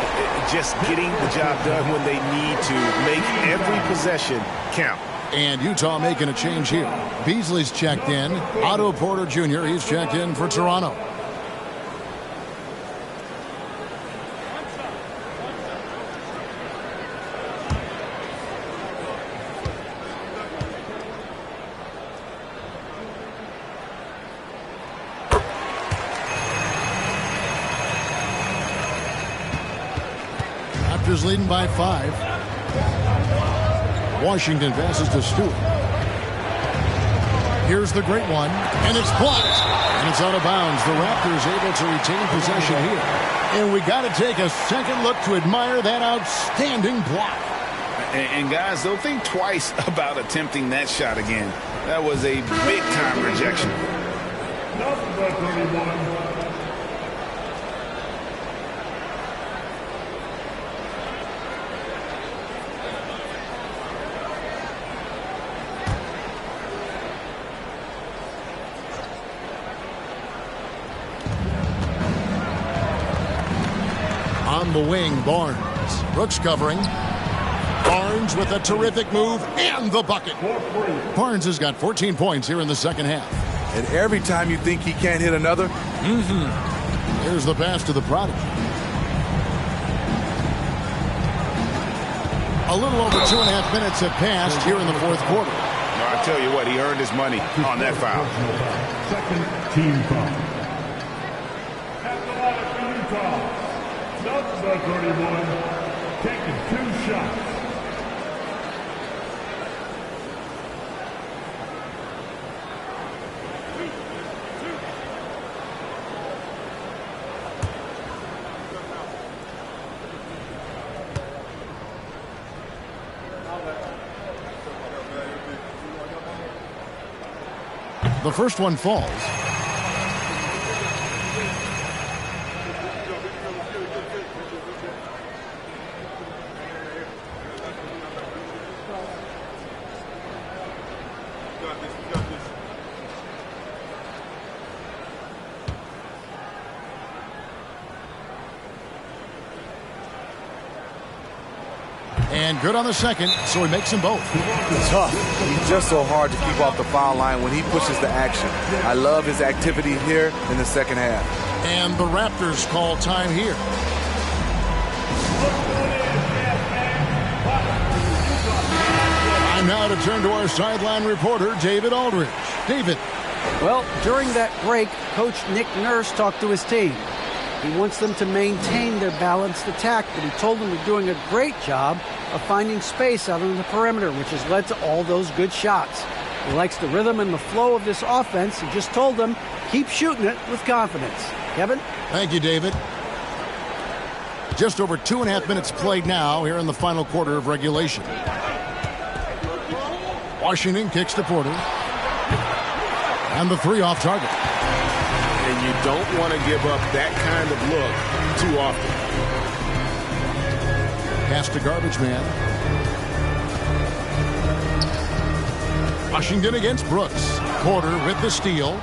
Just getting the job done when they need to. Make every possession count. And Utah making a change here. Beasley's checked in. Otto Porter Jr., he's checked in for Toronto. Raptors leading by 5. Washington passes to Stewart. Here's the great one, and it's blocked. And it's out of bounds. The Raptors able to retain possession here. And we got to take a second look to admire that outstanding block. And guys, don't think twice about attempting that shot again. That was a big-time rejection. Number 31. the wing, Barnes. Brooks covering. Barnes with a terrific move and the bucket. Barnes has got 14 points here in the second half. And every time you think he can't hit another, Here's the pass to the Prodigy. A little over 2.5 minutes have passed here in the fourth quarter. No, I tell you what, he earned his money on that foul. Second team foul. At the line for Utah, number 31, taking 2 shots. The first one falls. And good on the second, so he makes them both. tough. He's just so hard to keep off the foul line when he pushes the action. I love his activity here in the second half. And the Raptors call time here. Time now to turn to our sideline reporter, David Aldridge. David. Well, during that break, Coach Nick Nurse talked to his team. He wants them to maintain their balanced attack, but he told them they're doing a great job of finding space out on the perimeter, which has led to all those good shots. He likes the rhythm and the flow of this offense. He just told them, keep shooting it with confidence. Kevin? Thank you, David. Just over 2.5 minutes played now here in the final quarter of regulation. Washington kicks to Porter. And the three off target. And you don't want to give up that kind of look too often. Pass to Garbage Man. Washington against Brooks. Porter with the steal.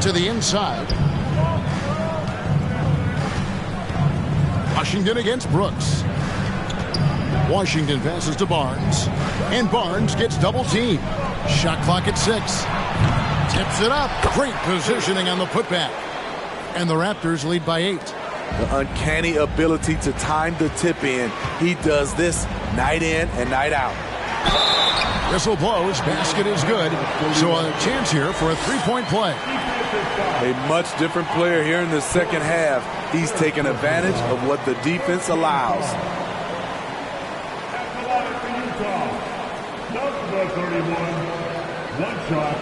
To the inside. Washington against Brooks. Washington passes to Barnes. And Barnes gets double teamed. Shot clock at 6. Tips it up. Great positioning on the putback. And the Raptors lead by 8. The uncanny ability to time the tip in. He does this night in and night out. Whistle blows. Basket is good. So a chance here for a three-point play. A much different player here in the second half. He's taking advantage of what the defense allows. Number 31, one shot.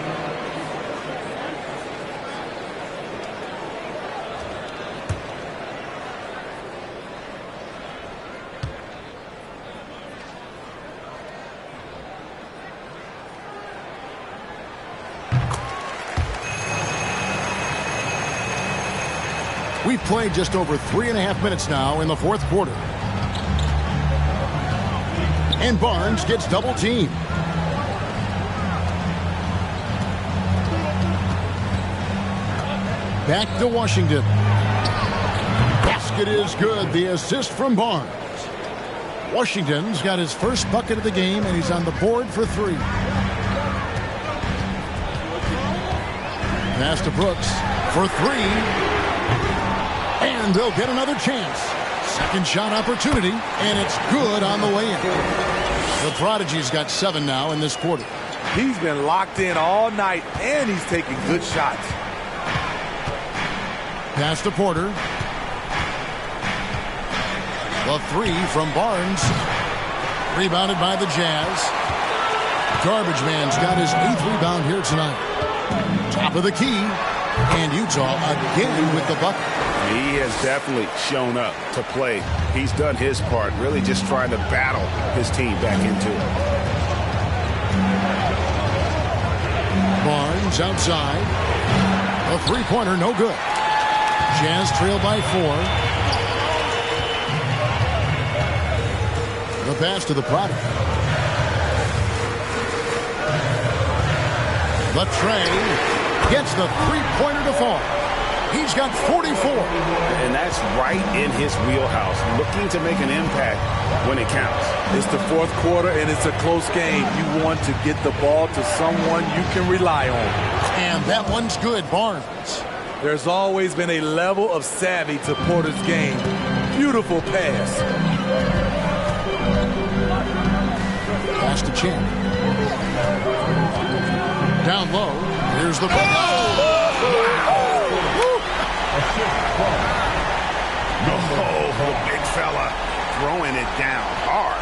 We've played just over 3.5 minutes now in the fourth quarter. And Barnes gets double teamed. Back to Washington. Basket is good. The assist from Barnes. Washington's got his first bucket of the game, and he's on the board for 3. Pass to Brooks for 3. And they'll get another chance. Second shot opportunity, and it's good on the way in. The Prodigy's got 7 now in this quarter. He's been locked in all night, and he's taking good shots. Pass to Porter. The 3 from Barnes. Rebounded by the Jazz. Garbage Man's got his 8th rebound here tonight. Top of the key. And Utah again with the bucket. He has definitely shown up to play. He's done his part, really just trying to battle his team back into it. Barnes outside. A three-pointer, no good. Jazz trail by 4. The pass to the Prodigy. The tray gets the three-pointer to fall. He's got 44. And that's right in his wheelhouse, looking to make an impact when it counts. It's the fourth quarter, and it's a close game. You want to get the ball to someone you can rely on. And that one's good, Barnes. There's always been a level of savvy to Porter's game. Beautiful pass. Pass to Champ. Down low. Here's the ball. Oh, the big fella throwing it down hard.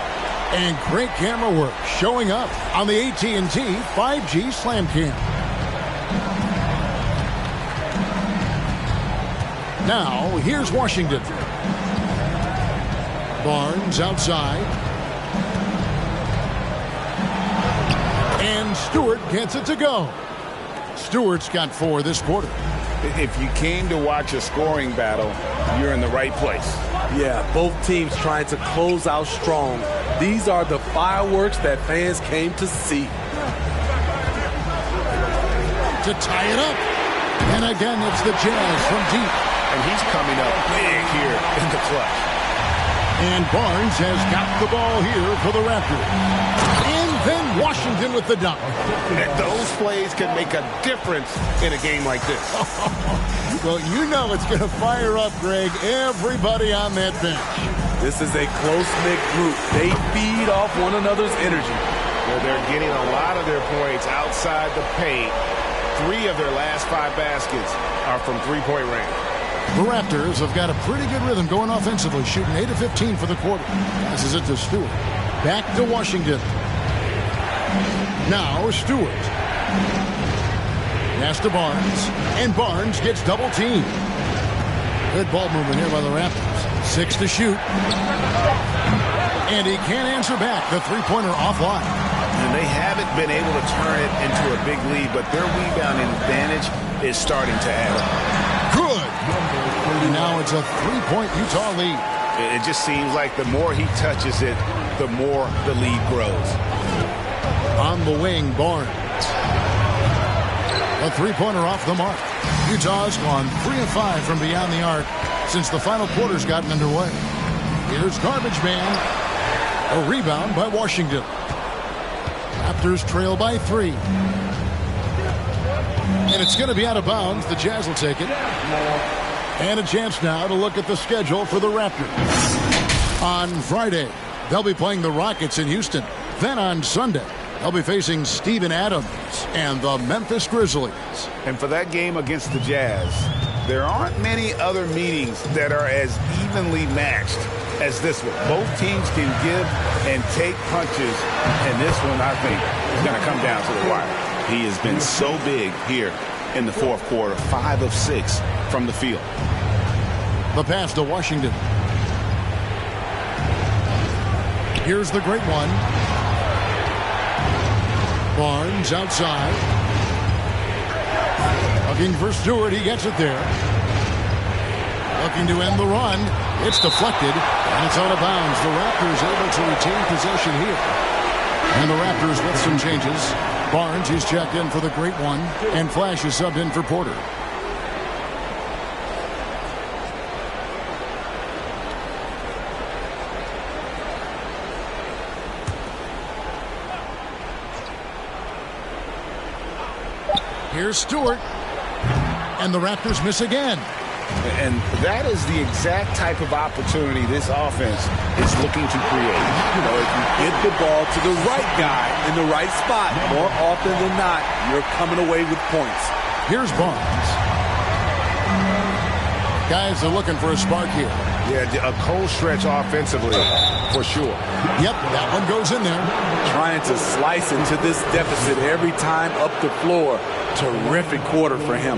And great camera work showing up on the AT&T 5G Slam Cam. Now, here's Washington. Barnes outside. And Stewart gets it to go. Stewart's got 4 this quarter. If you came to watch a scoring battle, you're in the right place. Yeah, both teams trying to close out strong. These are the fireworks that fans came to see. To tie it up. And again, it's the Jazz from deep. And he's coming up big here in the clutch. And Barnes has got the ball here for the Raptors. And then Washington with the dunk. And those plays can make a difference in a game like this. Well, you know it's going to fire up, Greg, everybody on that bench. This is a close-knit group. They feed off one another's energy. Well, they're getting a lot of their points outside the paint. 3 of their last 5 baskets are from three-point range. The Raptors have got a pretty good rhythm going offensively, shooting 8 of 15 for the quarter. Passes it to Stewart. Back to Washington. Now Stewart. Pass to Barnes. And Barnes gets double-teamed. Good ball movement here by the Raptors. 6 to shoot. And he can't answer back. The three-pointer offline. And they haven't been able to turn it into a big lead, but their rebounding advantage is starting to add up. Good. And now it's a 3-point Utah lead. It just seems like the more he touches it, the more the lead grows. On the wing, Barnes. A three-pointer off the mark. Utah's gone 3 of 5 from beyond the arc since the final quarter's gotten underway. Here's Garbage Man. A rebound by Washington. Raptors trail by 3. And it's going to be out of bounds. The Jazz will take it. And a chance now to look at the schedule for the Raptors. On Friday, they'll be playing the Rockets in Houston. Then on Sunday, they'll be facing Steven Adams and the Memphis Grizzlies. And for that game against the Jazz, there aren't many other meetings that are as evenly matched as this one. Both teams can give and take punches, and this one, I think, is going to come down to the wire. He has been so big here in the fourth quarter, 5 of 6 from the field. The pass to Washington. Here's the great one. Barnes outside. Looking for Stewart. He gets it there. Looking to end the run. It's deflected, and it's out of bounds. The Raptors able to retain possession here. And the Raptors with some changes. Barnes, he's checked in for the great one, and Flash is subbed in for Porter. Here's Stewart. And the Raptors miss again. And that is the exact type of opportunity this offense is looking to create. You know, if you get the ball to the right guy in the right spot, more often than not, you're coming away with points. Here's Barnes. Guys are looking for a spark here. Yeah, a cold stretch offensively, for sure. Yep, that one goes in there. Trying to slice into this deficit every time up the floor. Terrific quarter for him.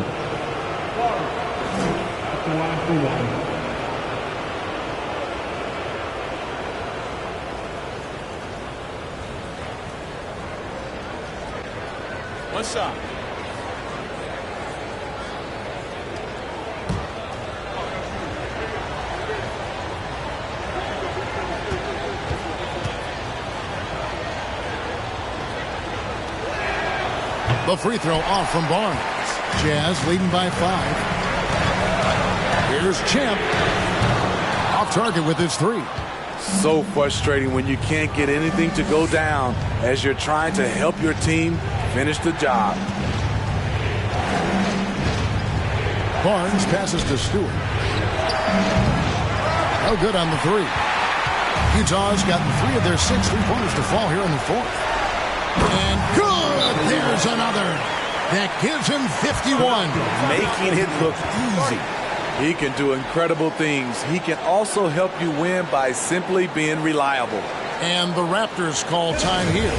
One shot. The free throw off from Barnes. Jazz leading by 5. Here's Champ. Off target with his 3. So frustrating when you can't get anything to go down as you're trying to help your team finish the job. Barnes passes to Stewart. No good on the 3. Utah's gotten 3 of their 6 3-pointers to fall here in the 4th. And good! There's another. That gives him 51. Making it look easy. He can do incredible things. He can also help you win by simply being reliable. And the Raptors call time here.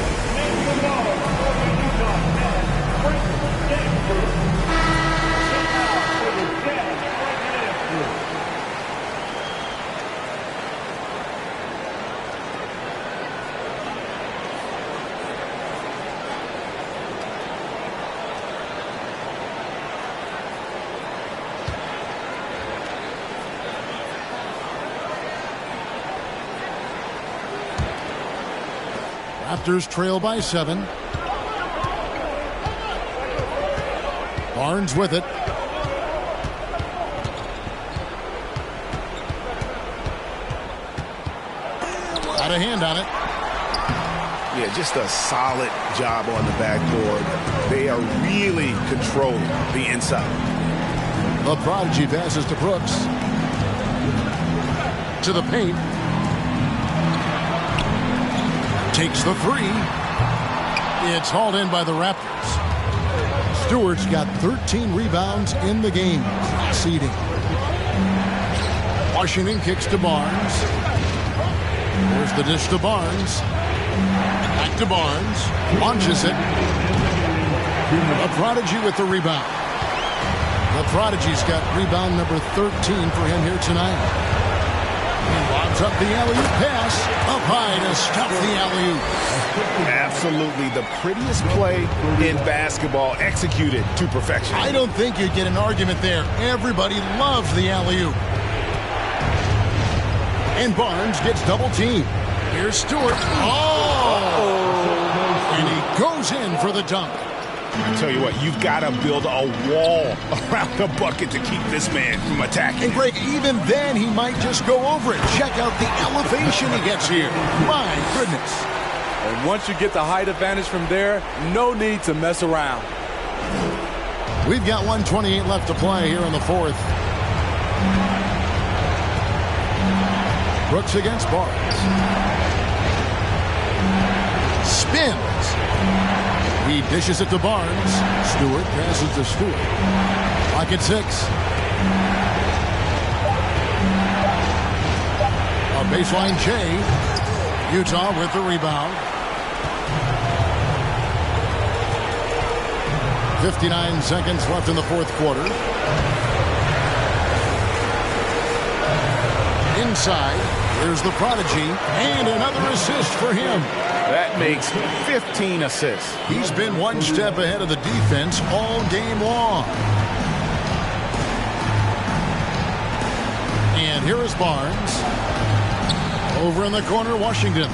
Raptors trail by 7. Barnes with it. Got a hand on it. Yeah, just a solid job on the backboard. They are really controlling the inside. The Prodigy passes to Brooks. To the paint. Takes the 3. It's hauled in by the Raptors. Stewart's got 13 rebounds in the game. Seeding. Washington kicks to Barnes. There's the dish to Barnes. Back to Barnes. Launches it. The Prodigy with the rebound. The Prodigy's got rebound number 13 for him here tonight. He lobs up the alley-oop pass. Up high to stuff the alley-oop. Absolutely the prettiest play in basketball, executed to perfection. I don't think you'd get an argument there. Everybody loves the alley-oop. And Barnes gets double-teamed. Here's Stewart. And he goes in for the dunk. I tell you what, you've got to build a wall around the bucket to keep this man from attacking. And Greg, even then, he might just go over it. Check out the elevation he gets here. My goodness. And once you get the height advantage from there, no need to mess around. We've got 1:28 left to play here in the 4th. Brooks against Barnes. Spins. He dishes it to Barnes. Stewart passes to Stewart. Clock at 6. A baseline J. Utah with the rebound. 59 seconds left in the 4th quarter. Inside, there's the Prodigy, and another assist for him. That makes 15 assists. He's been one step ahead of the defense all game long. And here is Barnes. Over in the corner, Washington.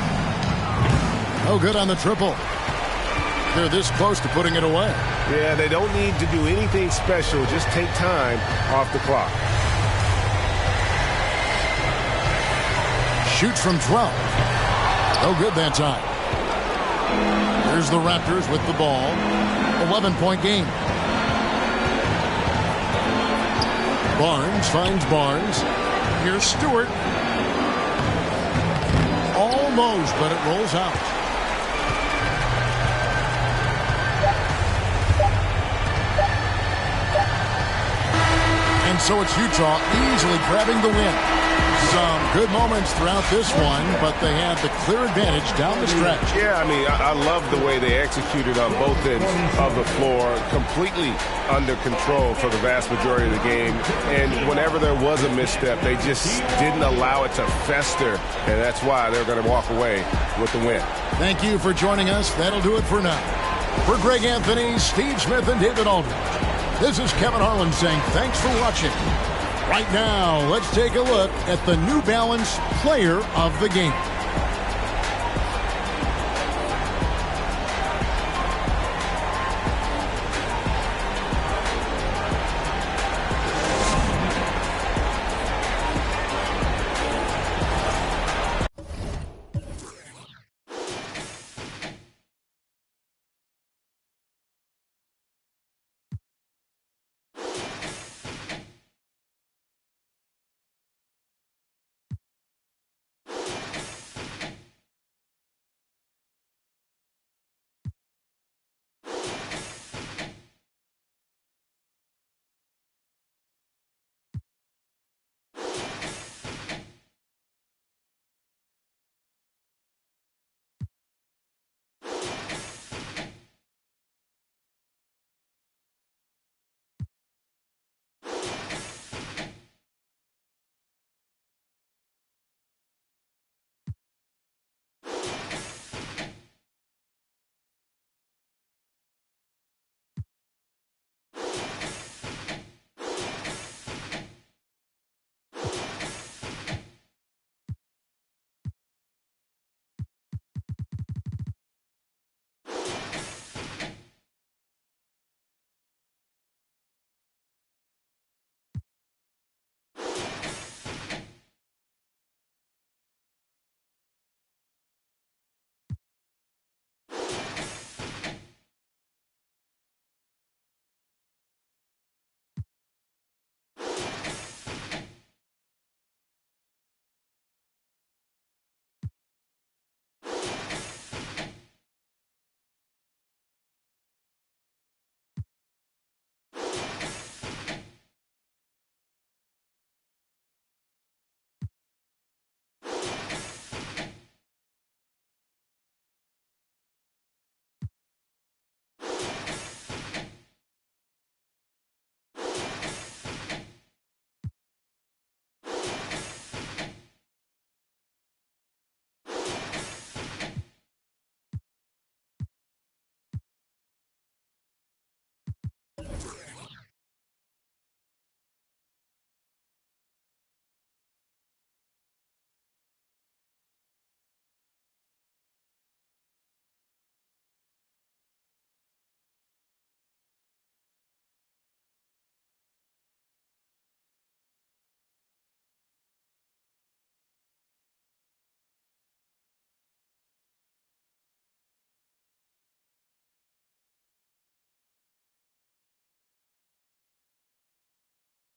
No good on the triple. They're this close to putting it away. Yeah, they don't need to do anything special. Just take time off the clock. Shoots from 12. No good that time. Here's the Raptors with the ball. 11-point game. Barnes finds Barnes. Here's Stewart. Almost, but it rolls out. And so it's Utah easily grabbing the win. Some good moments throughout this one, but they had the clear advantage down the stretch. Yeah, I mean, I love the way they executed on both ends of the floor, completely under control for the vast majority of the game. And whenever there was a misstep, they just didn't allow it to fester, and that's why they're going to walk away with the win. Thank you for joining us. That'll do it for now. For Greg Anthony, Steve Smith, and David Aldridge, this is Kevin Harlan saying thanks for watching. Right now, let's take a look at the New Balance Player of the Game.